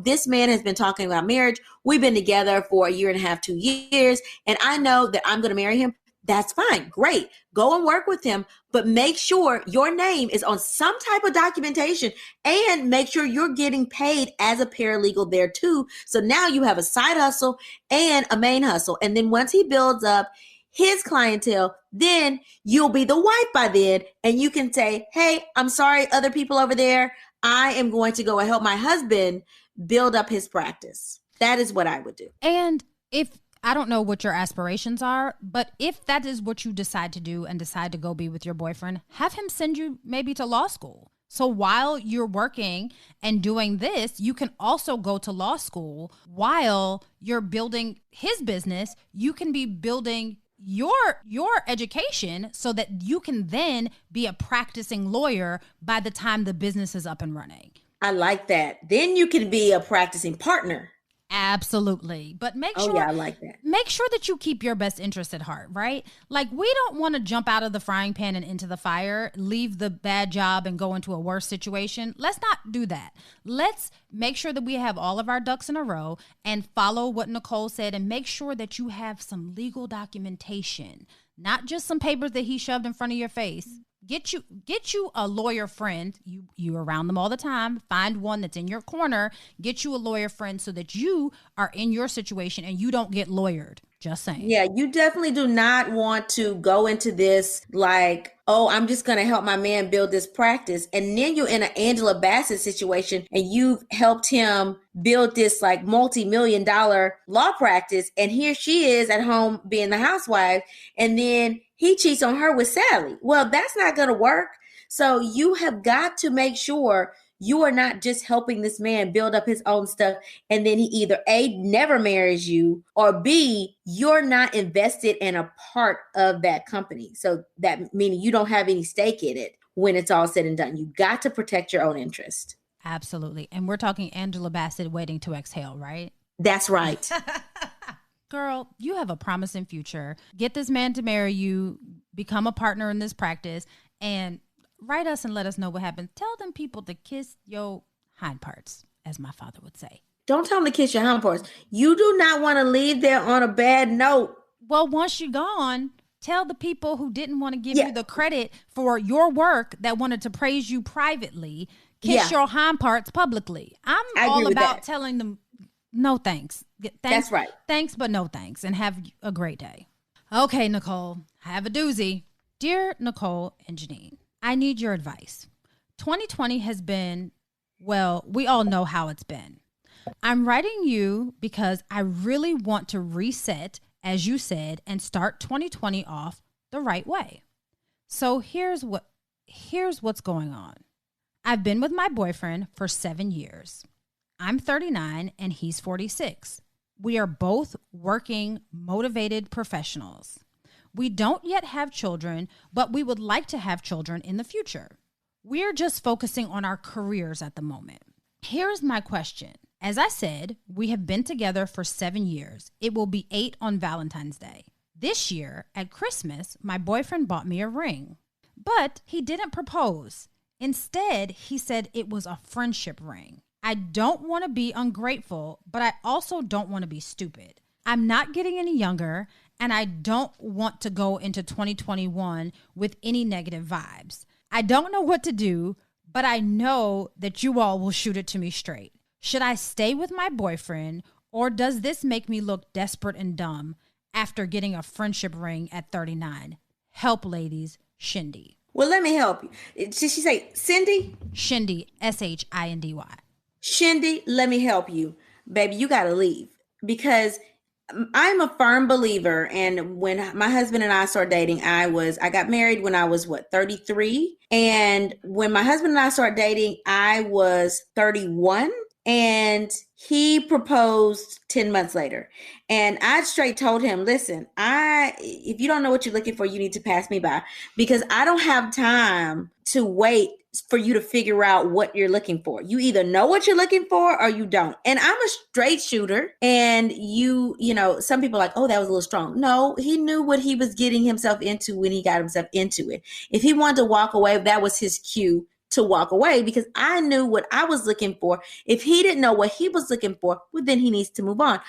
this man has been talking about marriage. We've been together for 1.5 years, 2 years, and I know that I'm going to marry him. That's fine. Great. Go and work with him, but make sure your name is on some type of documentation and make sure you're getting paid as a paralegal there too. So now you have a side hustle and a main hustle. And then once he builds up his clientele, then you'll be the wife by then. And you can say, hey, I'm sorry, other people over there. I am going to go and help my husband build up his practice. That is what I would do. And if I don't know what your aspirations are, but if that is what you decide to do and decide to go be with your boyfriend, have him send you maybe to law school. So while you're working and doing this, you can also go to law school while you're building his business. You can be building your education so that you can then be a practicing lawyer by the time the business is up and running. I like that. Then you can be a practicing partner. Absolutely. But make sure, yeah, I like that. Make sure that you keep your best interest at heart, right? Like, we don't want to jump out of the frying pan and into the fire, leave the bad job and go into a worse situation. Let's not do that. Let's make sure that we have all of our ducks in a row and follow what Nicole said, and make sure that you have some legal documentation, not just some papers that he shoved in front of your face. Get you a lawyer friend. You around them all the time. Find one that's in your corner. Get you a lawyer friend so that you are in your situation and you don't get lawyered. Just saying. Yeah, you definitely do not want to go into this like, oh, I'm just going to help my man build this practice. And then you're in an Angela Bassett situation and you've helped him build this like multi-million-dollar law practice. And here she is at home being the housewife. And then he cheats on her with Sally. Well, that's not going to work. So you have got to make sure you are not just helping this man build up his own stuff, and then he either A, never marries you, or B, you're not invested in a part of that company. So that meaning you don't have any stake in it when it's all said and done. You got to protect your own interest. Absolutely. And we're talking Angela Bassett waiting to exhale, right? That's right. Girl, you have a promising future. Get this man to marry you, become a partner in this practice, and write us and let us know what happens. Tell them people to kiss your hind parts, as my father would say. Don't tell them to kiss your hind parts. You do not want to leave there on a bad note. Well, once you're gone, tell the people who didn't want to give you the credit for your work, that wanted to praise you privately, kiss your hind parts publicly. I all about telling them, no thanks. Thanks. That's right. Thanks, but no thanks. And have a great day. Okay, Nicole, have a doozy. Dear Nicole and Janine, I need your advice. 2020 has been, well, we all know how it's been. I'm writing you because I really want to reset, as you said, and start 2020 off the right way. So here's what here's what's going on. I've been with my boyfriend for 7 years. I'm 39 and he's 46. We are both working, motivated professionals. We don't yet have children, but we would like to have children in the future. We're just focusing on our careers at the moment. Here's my question. As I said, we have been together for 7 years. It will be 8 on Valentine's Day. This year, at Christmas, my boyfriend bought me a ring. But he didn't propose. Instead, he said it was a friendship ring. I don't want to be ungrateful, but I also don't want to be stupid. I'm not getting any younger, and I don't want to go into 2021 with any negative vibes. I don't know what to do, but I know that you all will shoot it to me straight. Should I stay with my boyfriend, or does this make me look desperate and dumb after getting a friendship ring at 39? Help, ladies. Shindy. Well, let me help you. Did she say Cindy? Shindy, Shindy. Shindy, let me help you. Baby, you got to leave, because I'm a firm believer. And when my husband and I started dating, I got married when I was 33. And when my husband and I started dating, I was 31. And he proposed 10 months later. And I straight told him, listen, if you don't know what you're looking for, you need to pass me by, because I don't have time to wait for you to figure out what you're looking for. You either know what you're looking for or you don't. And I'm a straight shooter. And you know, some people are like, oh, that was a little strong. No, he knew what he was getting himself into when he got himself into it. If he wanted to walk away, that was his cue to walk away, because I knew what I was looking for. If he didn't know what he was looking for, well, then he needs to move on.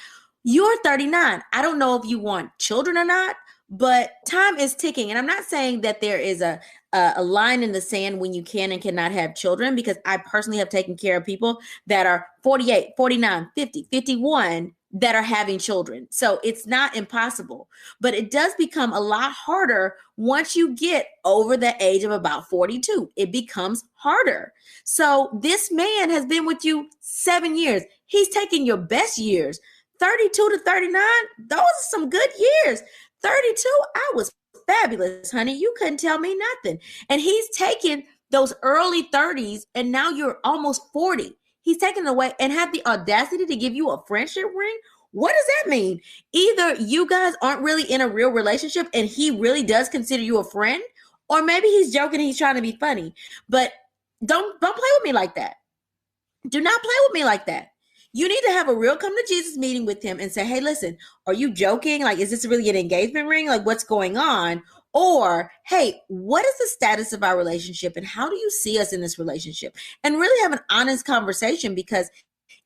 You're 39. I don't know if you want children or not, but time is ticking. And I'm not saying that there is a line in the sand when you can and cannot have children, because I personally have taken care of people that are 48, 49, 50, 51 that are having children. So it's not impossible, but it does become a lot harder once you get over the age of about 42. It becomes harder. So this man has been with you 7 years. He's taking your best years. 32 to 39, those are some good years. 32, I was fabulous, honey. You couldn't tell me nothing. And he's taken those early 30s, and now you're almost 40. He's taken it away and had the audacity to give you a friendship ring. What does that mean? Either you guys aren't really in a real relationship and he really does consider you a friend, or maybe he's joking and he's trying to be funny. But don't play with me like that. Do not play with me like that. You need to have a real come to Jesus meeting with him and say, hey, listen, are you joking? Like, is this really an engagement ring? Like, what's going on? Or, hey, what is the status of our relationship and how do you see us in this relationship? And really have an honest conversation, because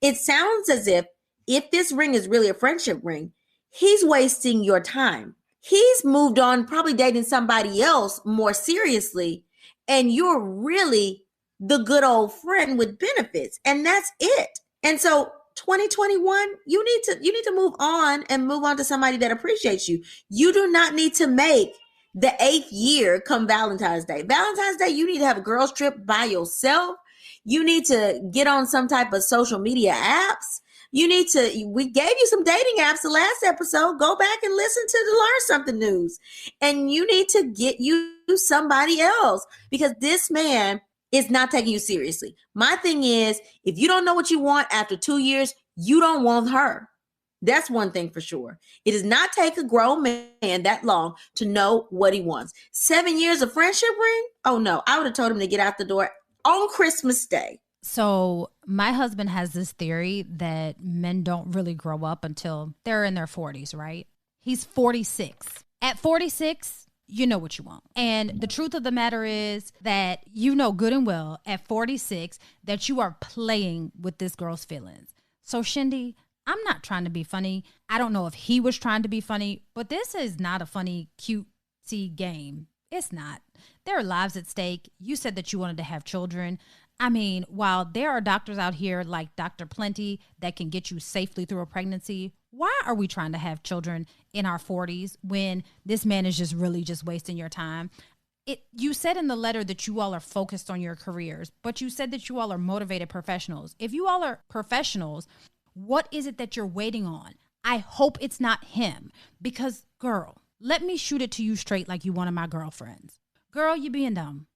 it sounds as if this ring is really a friendship ring, he's wasting your time. He's moved on, probably dating somebody else more seriously, and you're really the good old friend with benefits, and that's it. And so 2021, you need to move on and move on to somebody that appreciates you. You do not need to make the 8th year come Valentine's Day. Valentine's Day, you need to have a girls trip by yourself. You need to get on some type of social media apps. We gave you some dating apps the last episode. Go back and listen to the Learn Something News. And you need to get you somebody else, because this man is not taking you seriously. My thing is, if you don't know what you want after 2 years, you don't want her. That's one thing for sure. It does not take a grown man that long to know what he wants. 7 years of friendship ring? Oh no, I would have told him to get out the door on Christmas Day. So my husband has this theory that men don't really grow up until they're in their 40s, right? He's 46. At 46, you know what you want. And the truth of the matter is that you know good and well at 46 that you are playing with this girl's feelings. So Shindy, I'm not trying to be funny. I don't know if he was trying to be funny, but this is not a funny, cutesy game. It's not. There are lives at stake. You said that you wanted to have children. I mean, while there are doctors out here like Dr. Plenty that can get you safely through a pregnancy, why are we trying to have children in our 40s when this man is just really just wasting your time? You said in the letter that you all are focused on your careers, but you said that you all are motivated professionals. If you all are professionals, what is it that you're waiting on? I hope it's not him, because girl, let me shoot it to you straight like you one of my girlfriends. Girl, you being dumb.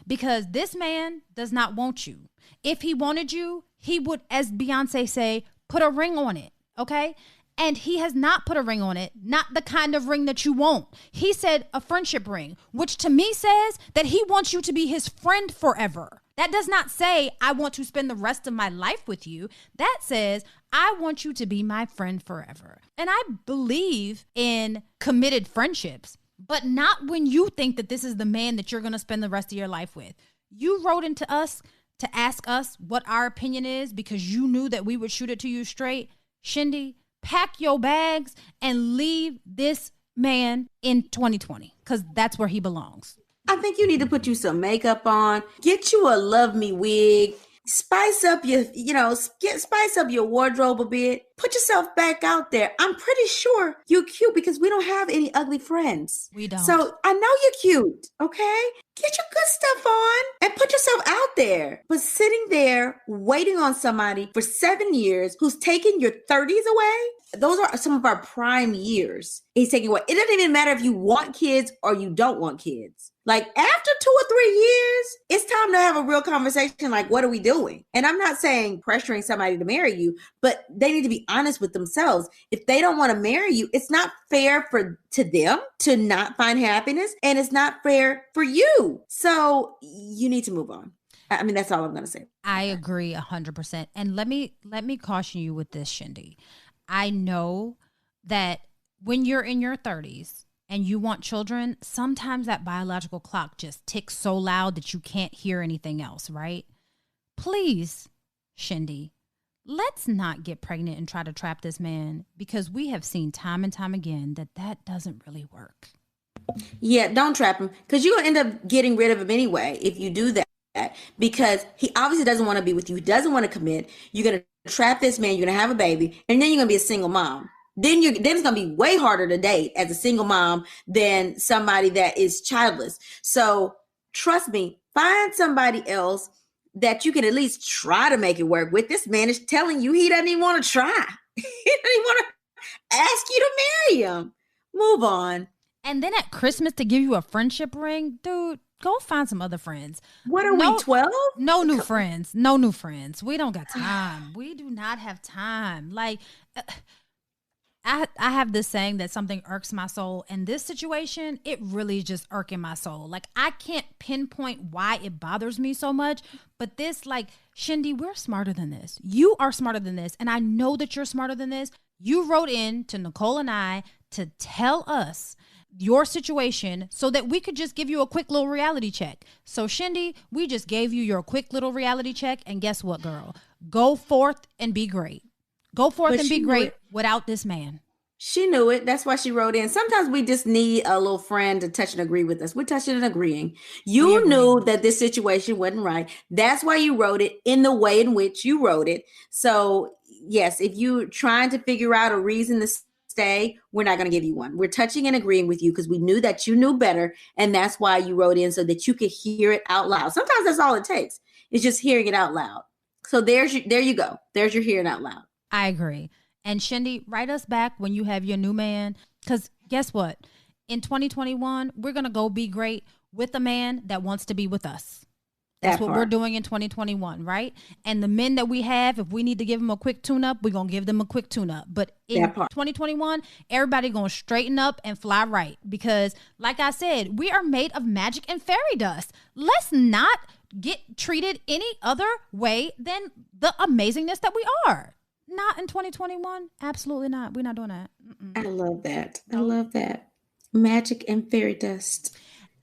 because this man does not want you. If he wanted you, he would, as Beyonce say, put a ring on it, okay? And he has not put a ring on it, not the kind of ring that you want. He said a friendship ring, which to me says that he wants you to be his friend forever. That does not say, I want to spend the rest of my life with you. That says, I want you to be my friend forever. And I believe in committed friendships, but not when you think that this is the man that you're going to spend the rest of your life with. You wrote into us to ask us what our opinion is because you knew that we would shoot it to you straight. Shindy, pack your bags and leave this man in 2020 because that's where he belongs. I think you need to put you some makeup on, get you a Love Me wig, spice up your, spice up your wardrobe a bit, put yourself back out there. I'm pretty sure you're cute because we don't have any ugly friends. We don't. So I know you're cute, okay? Get your good stuff on and put yourself out there. But sitting there waiting on somebody for 7 years who's taking your 30s away, those are some of our prime years. He's taking away. It doesn't even matter if you want kids or you don't want kids. Like after 2 or 3 years, it's time to have a real conversation. Like, what are we doing? And I'm not saying pressuring somebody to marry you, but they need to be honest with themselves. If they don't want to marry you, it's not fair to them to not find happiness, and it's not fair for you. So you need to move on. I mean, that's all I'm going to say. I agree 100%. And let me caution you with this, Shindy. I know that when you're in your 30s and you want children, sometimes that biological clock just ticks so loud that you can't hear anything else, right? Please, Shindy, let's not get pregnant and try to trap this man because we have seen time and time again that doesn't really work. Yeah, don't trap him because you're going to end up getting rid of him anyway if you do that because he obviously doesn't want to be with you. He doesn't want to commit. You're going to trap this man. You're going to have a baby and then you're going to be a single mom. Then it's going to be way harder to date as a single mom than somebody that is childless. So trust me, find somebody else that you can at least try to make it work with. This man is telling you he doesn't even want to try. He doesn't even want to ask you to marry him. Move on. And then at Christmas to give you a friendship ring, dude, go find some other friends. What are we, 12? No new friends. No new friends. We don't got time. We do not have time. Like, I have this saying that something irks my soul. In this situation, it really is just irking my soul. Like, I can't pinpoint why it bothers me so much. But this, like, Shindy, we're smarter than this. You are smarter than this. And I know that you're smarter than this. You wrote in to Nicole and I to tell us your situation so that we could just give you a quick little reality check. So Shindy, we just gave you your quick little reality check. And guess what, girl? Go forth and be great. Go forth and be great without this man. She knew it. That's why she wrote in. Sometimes we just need a little friend to touch and agree with us. We're touching and agreeing. You knew that this situation wasn't right. That's why you wrote it in the way in which you wrote it. So yes, if you're trying to figure out a reason to stay, we're not going to give you one. We're touching and agreeing with you because we knew that you knew better. And that's why you wrote in so that you could hear it out loud. Sometimes that's all it takes. It's just hearing it out loud. So there you go. There's your hearing out loud. I agree. And Shindy, write us back when you have your new man. Because guess what? In 2021, we're going to go be great with a man that wants to be with us. That's what we're doing in 2021, right? And the men that we have, if we need to give them a quick tune-up, we're going to give them a quick tune-up. But in 2021, everybody going to straighten up and fly right. Because like I said, we are made of magic and fairy dust. Let's not get treated any other way than the amazingness that we are. Not in 2021. Absolutely not. We're not doing that. I love that. I love that. Magic and fairy dust.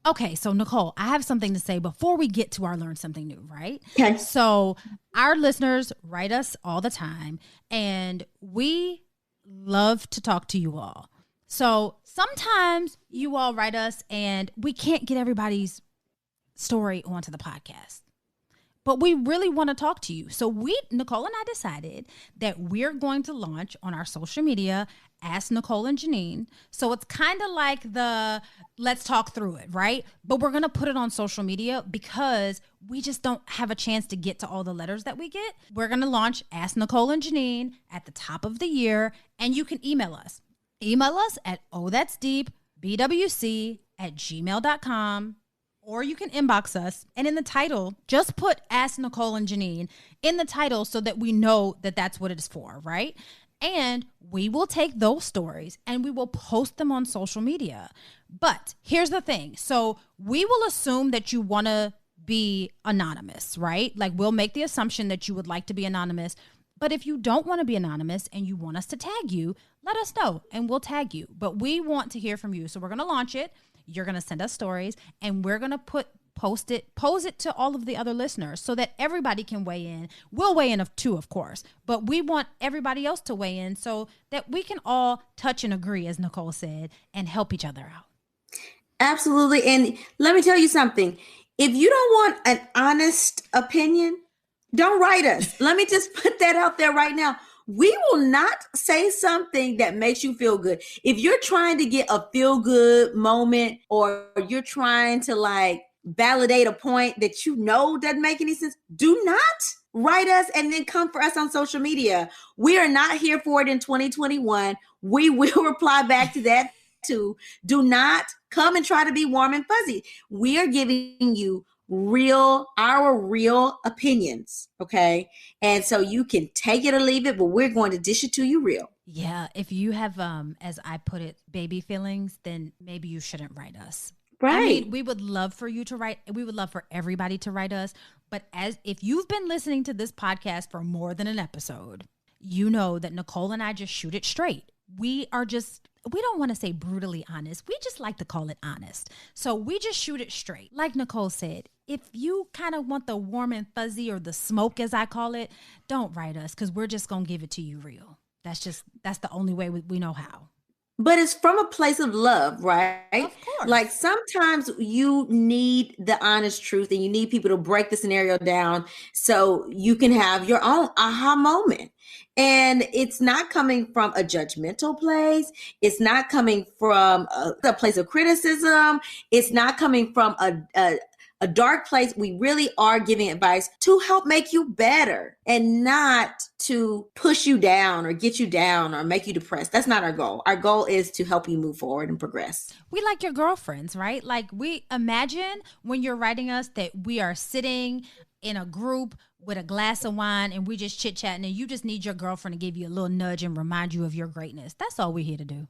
Okay, so Nicole, I have something to say before we get to our Learn Something New, right? Okay. So our listeners write us all the time, and we love to talk to you all. So sometimes you all write us, and we can't get everybody's story onto the podcast. But we really want to talk to you. So Nicole and I decided that we're going to launch on our social media, Ask Nicole and Janine. So it's kind of like the let's talk through it, right? But we're going to put it on social media because we just don't have a chance to get to all the letters that we get. We're going to launch Ask Nicole and Janine at the top of the year. And you can email us. Email us at ohthat'sdeepbwc@gmail.com. or you can inbox us. And in the title, just put Ask Nicole and Janine in the title so that we know that that's what it's for, right? And we will take those stories and we will post them on social media. But here's the thing. So we will assume that you want to be anonymous, right? Like we'll make the assumption that you would like to be anonymous. But if you don't want to be anonymous and you want us to tag you, let us know and we'll tag you. But we want to hear from you. So we're going to launch it. You're going to send us stories and we're going to pose it to all of the other listeners so that everybody can weigh in. We'll weigh in too, of course, but we want everybody else to weigh in so that we can all touch and agree, as Nicole said, and help each other out. Absolutely. And let me tell you something. If you don't want an honest opinion, don't write us. Let me just put that out there right now. We will not say something that makes you feel good. If you're trying to get a feel good moment or you're trying to like validate a point that you know doesn't make any sense, do not write us and then come for us on social media. We are not here for it in 2021. We will reply back to that too. Do not come and try to be warm and fuzzy. We are giving you our real opinions, okay? And so you can take it or leave it, but we're going to dish it to you real. Yeah, if you have, as I put it, baby feelings, then maybe you shouldn't write us. Right. I mean, we would love for you to write. We would love for everybody to write us. But if you've been listening to this podcast for more than an episode, you know that Nicole and I just shoot it straight. We don't want to say brutally honest. We just like to call it honest. So we just shoot it straight. Like Nicole said, if you kind of want the warm and fuzzy or the smoke, as I call it, don't write us because we're just going to give it to you real. That's the only way we know how. But it's from a place of love, right? Of course. Like sometimes you need the honest truth and you need people to break the scenario down so you can have your own aha moment. And it's not coming from a judgmental place. It's not coming from a place of criticism. It's not coming from a dark place. We really are giving advice to help make you better and not to push you down or get you down or make you depressed. That's not our goal. Our goal is to help you move forward and progress. We like your girlfriends, right? Like we imagine when you're writing us that we are sitting in a group with a glass of wine and we just chit-chatting and you just need your girlfriend to give you a little nudge and remind you of your greatness. That's all we're here to do.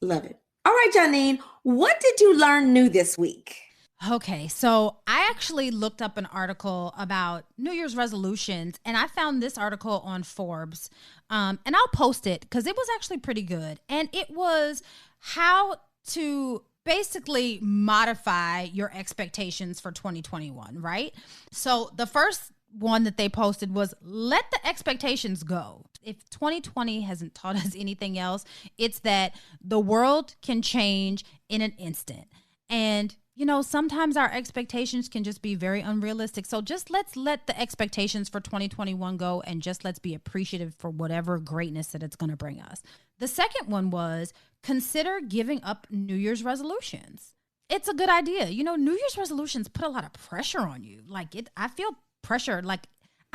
Love it. All right, Janine, what did you learn new this week? Okay, so I actually looked up an article about New Year's resolutions, and I found this article on Forbes, and I'll post it because it was actually pretty good. And it was how to basically modify your expectations for 2021, right? So the first one that they posted was let the expectations go. If 2020 hasn't taught us anything else, it's that the world can change in an instant. And you know, sometimes our expectations can just be very unrealistic. So just let's let the expectations for 2021 go and just let's be appreciative for whatever greatness that it's going to bring us. The second one was consider giving up New Year's resolutions. It's a good idea. You know, New Year's resolutions put a lot of pressure on you. I feel pressure,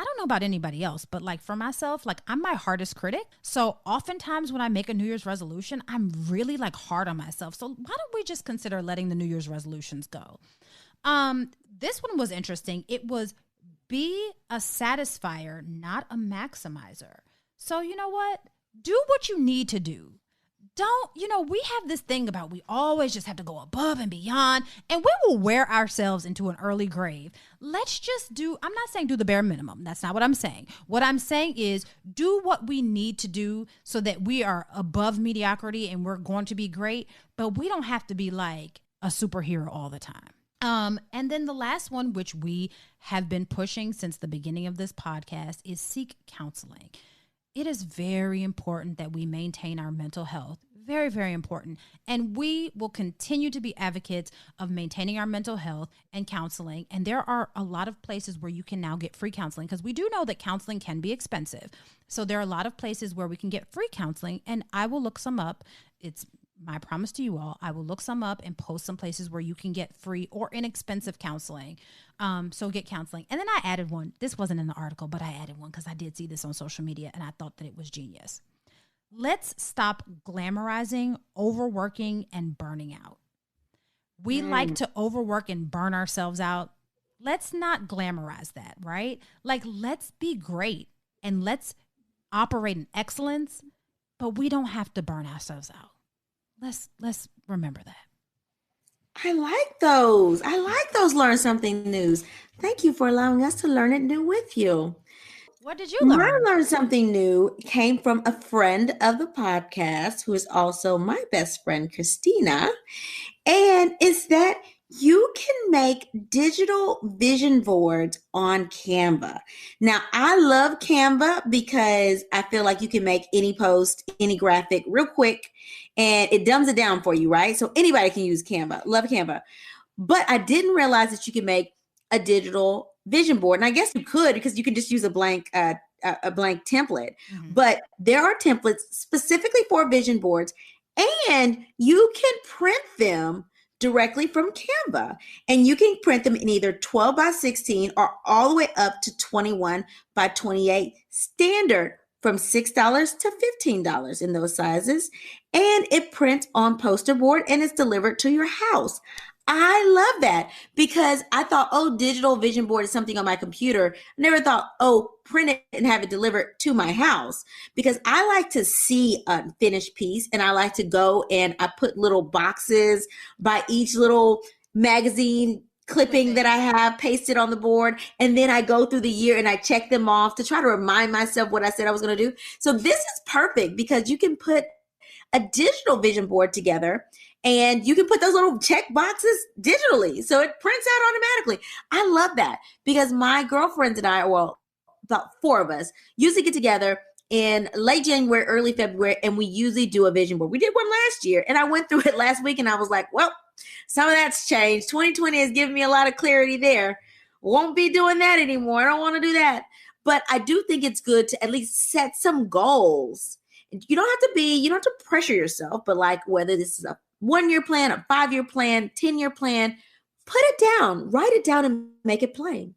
I don't know about anybody else, but for myself, I'm my hardest critic. So oftentimes when I make a New Year's resolution, I'm really hard on myself. So why don't we just consider letting the New Year's resolutions go? This one was interesting. It was be a satisfier, not a maximizer. So you know what? Do what you need to do. We have this thing about we always just have to go above and beyond, and we will wear ourselves into an early grave. Let's just I'm not saying do the bare minimum. That's not what I'm saying. What I'm saying is do what we need to do so that we are above mediocrity and we're going to be great, but we don't have to be like a superhero all the time. And then the last one, which we have been pushing since the beginning of this podcast, is seek counseling. It is very important that we maintain our mental health. Very, very important. And we will continue to be advocates of maintaining our mental health and counseling. And there are a lot of places where you can now get free counseling because we do know that counseling can be expensive. So there are a lot of places where we can get free counseling, and I will look some up. It's my promise to you all. I will look some up and post some places where you can get free or inexpensive counseling. So get counseling. And then I added one. This wasn't in the article, but I added one because I did see this on social media and I thought that it was genius. Let's stop glamorizing, overworking, and burning out. We like to overwork and burn ourselves out. Let's not glamorize that, right? Like, let's be great and let's operate in excellence, but we don't have to burn ourselves out. Let's remember that. I like those. Learn something new. Thank you for allowing us to learn it new with you. What did you My learn? learn something new came from a friend of the podcast who is also my best friend, Christina. And it's that you can make digital vision boards on Canva. Now, I love Canva because I feel like you can make any post, any graphic real quick, and it dumbs it down for you, right? So anybody can use Canva. Love Canva. But I didn't realize that you could make a digital vision board. And I guess you could because you can just use a blank template. Mhm. But there are templates specifically for vision boards, and you can print them directly from Canva. And you can print them in either 12 by 16 or all the way up to 21 by 28 standard, from $6 to $15 in those sizes. And it prints on poster board and it's delivered to your house. I love that because I thought, oh, digital vision board is something on my computer. I never thought, oh, print it and have it delivered to my house, because I like to see a finished piece and I like to go and I put little boxes by each little magazine clipping that I have pasted on the board. And then I go through the year and I check them off to try to remind myself what I said I was going to do. So this is perfect because you can put a digital vision board together and you can put those little check boxes digitally. So it prints out automatically. I love that because my girlfriends and I, well, about 4 of us, usually get together in late January, early February, and we usually do a vision board. We did one last year and I went through it last week and I was like, well, some of that's changed. 2020 has given me a lot of clarity there. Won't be doing that anymore. I don't want to do that. But I do think it's good to at least set some goals. You don't have to pressure yourself, but like whether this is a 1-year plan, a 5-year plan, 10-year plan, put it down, write it down and make it plain.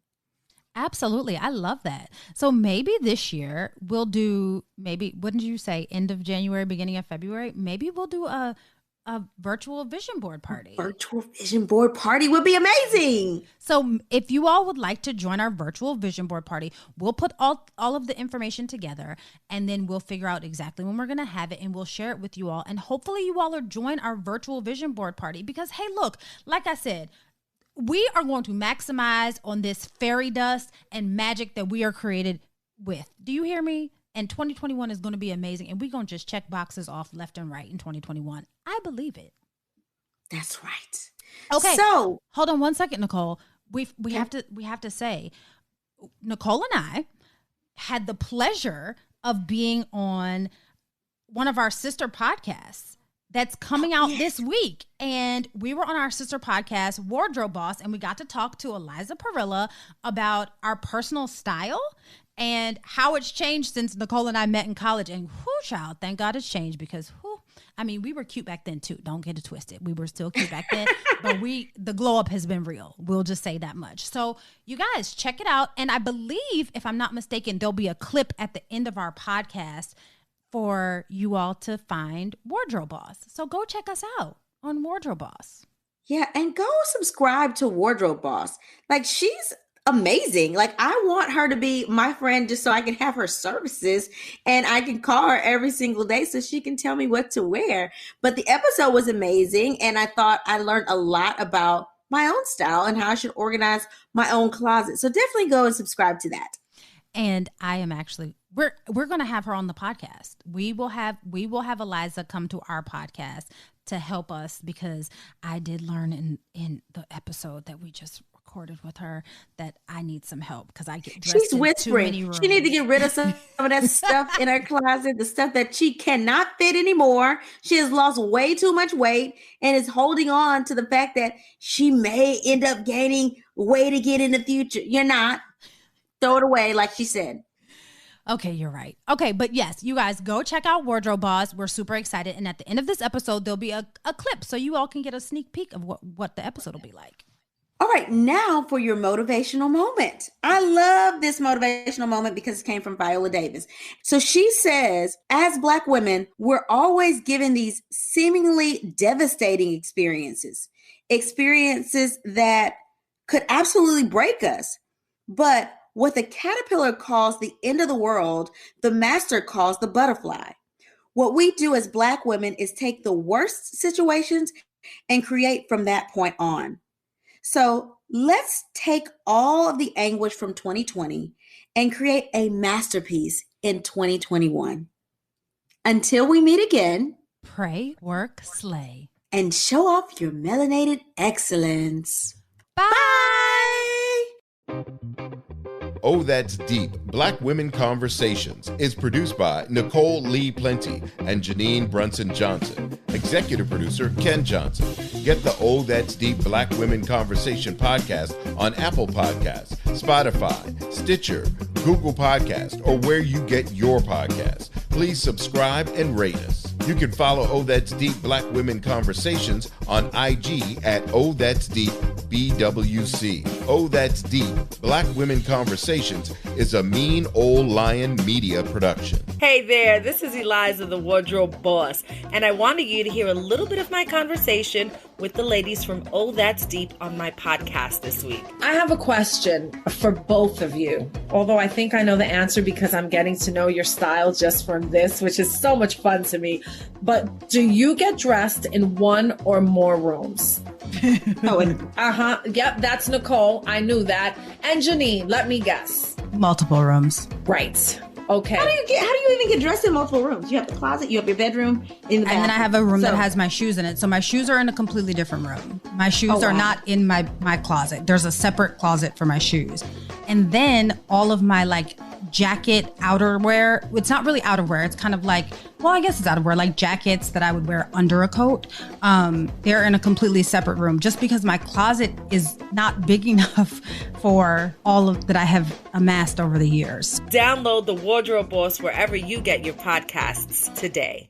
Absolutely. I love that. So maybe this year we'll do, wouldn't you say end of January, beginning of February? Maybe we'll do a virtual vision board party. Virtual vision board party would be amazing. So if you all would like to join our virtual vision board party, we'll put all of the information together and then we'll figure out exactly when we're going to have it and we'll share it with you all. And hopefully you all will join our virtual vision board party because, hey, look, like I said, we are going to maximize on this fairy dust and magic that we are created with. Do you hear me? And 2021 is going to be amazing. And we're going to just check boxes off left and right in 2021. I believe it. That's right. Okay. So hold on one second, Nicole. We have to say, Nicole and I had the pleasure of being on one of our sister podcasts that's coming out this week. And we were on our sister podcast, Wardrobe Boss, and we got to talk to Eliza Parilla about our personal style and how it's changed since Nicole and I met in college. And child, thank God it's changed because we were cute back then too. Don't get it twisted. We were still cute back then, but the glow up has been real. We'll just say that much. So you guys check it out. And I believe, if I'm not mistaken, there'll be a clip at the end of our podcast for you all to find Wardrobe Boss. So go check us out on Wardrobe Boss. Yeah, and go subscribe to Wardrobe Boss. Like, she's amazing. Like, I want her to be my friend just so I can have her services and I can call her every single day so she can tell me what to wear. But the episode was amazing, and I thought I learned a lot about my own style and how I should organize my own closet. So definitely go and subscribe to that. And I am actually, we're going to have her on the podcast. We will have Eliza come to our podcast to help us because I did learn in the episode that we just recorded with her that I need some help because I get dressed She's whispering. in too many rooms. She needs to get rid of some of that stuff in her closet, the stuff that she cannot fit anymore. She has lost way too much weight and is holding on to the fact that she may end up gaining weight again in the future. You're not. Throw it away, like she said. Okay, you're right. Okay, but yes, you guys go check out Wardrobe Boss. We're super excited. And at the end of this episode, there'll be a clip so you all can get a sneak peek of what the episode will be like. All right, now for your motivational moment. I love this motivational moment because it came from Viola Davis. So she says, as Black women, we're always given these seemingly devastating experiences. experiences that could absolutely break us. But what the caterpillar calls the end of the world, the master calls the butterfly. What we do as Black women is take the worst situations and create from that point on. So let's take all of the anguish from 2020 and create a masterpiece in 2021. Until we meet again, pray, work, slay, and show off your melanated excellence. Bye. Oh, That's Deep, Black Women Conversations is produced by Nicole Lee Plenty and Janine Brunson Johnson. Executive producer, Ken Johnson. Get the Oh, That's Deep, Black Women Conversation podcast on Apple Podcasts, Spotify, Stitcher, Google Podcast, or where you get your podcasts. Please subscribe and rate us. You can follow Oh, That's Deep, Black Women Conversations on IG at Oh, That's Deep, BWC. Oh, That's Deep, Black Women Conversations is a Mean Old Lion media production. Hey there, this is Eliza, the wardrobe boss, and I wanted you to hear a little bit of my conversation with the ladies from Oh, That's Deep on my podcast this week. I have a question for both of you, although I think I know the answer because I'm getting to know your style just from this, which is so much fun to me. But do you get dressed in one or more rooms? Yep, that's Nicole. I knew that. And Janine, let me guess. Multiple rooms. Right. Okay. How do you even get dressed in multiple rooms? You have the closet, you have your bedroom, in the bathroom. And then I have a room that has my shoes in it. So my shoes are in a completely different room. My shoes are not in my closet. There's a separate closet for my shoes. And then all of my like jacket outerwear, it's not really outerwear. It's kind of like, well, I guess it's outerwear, like jackets that I would wear under a coat. They're in a completely separate room just because my closet is not big enough for all of that I have amassed over the years. Download the Wardrobe Boss wherever you get your podcasts today.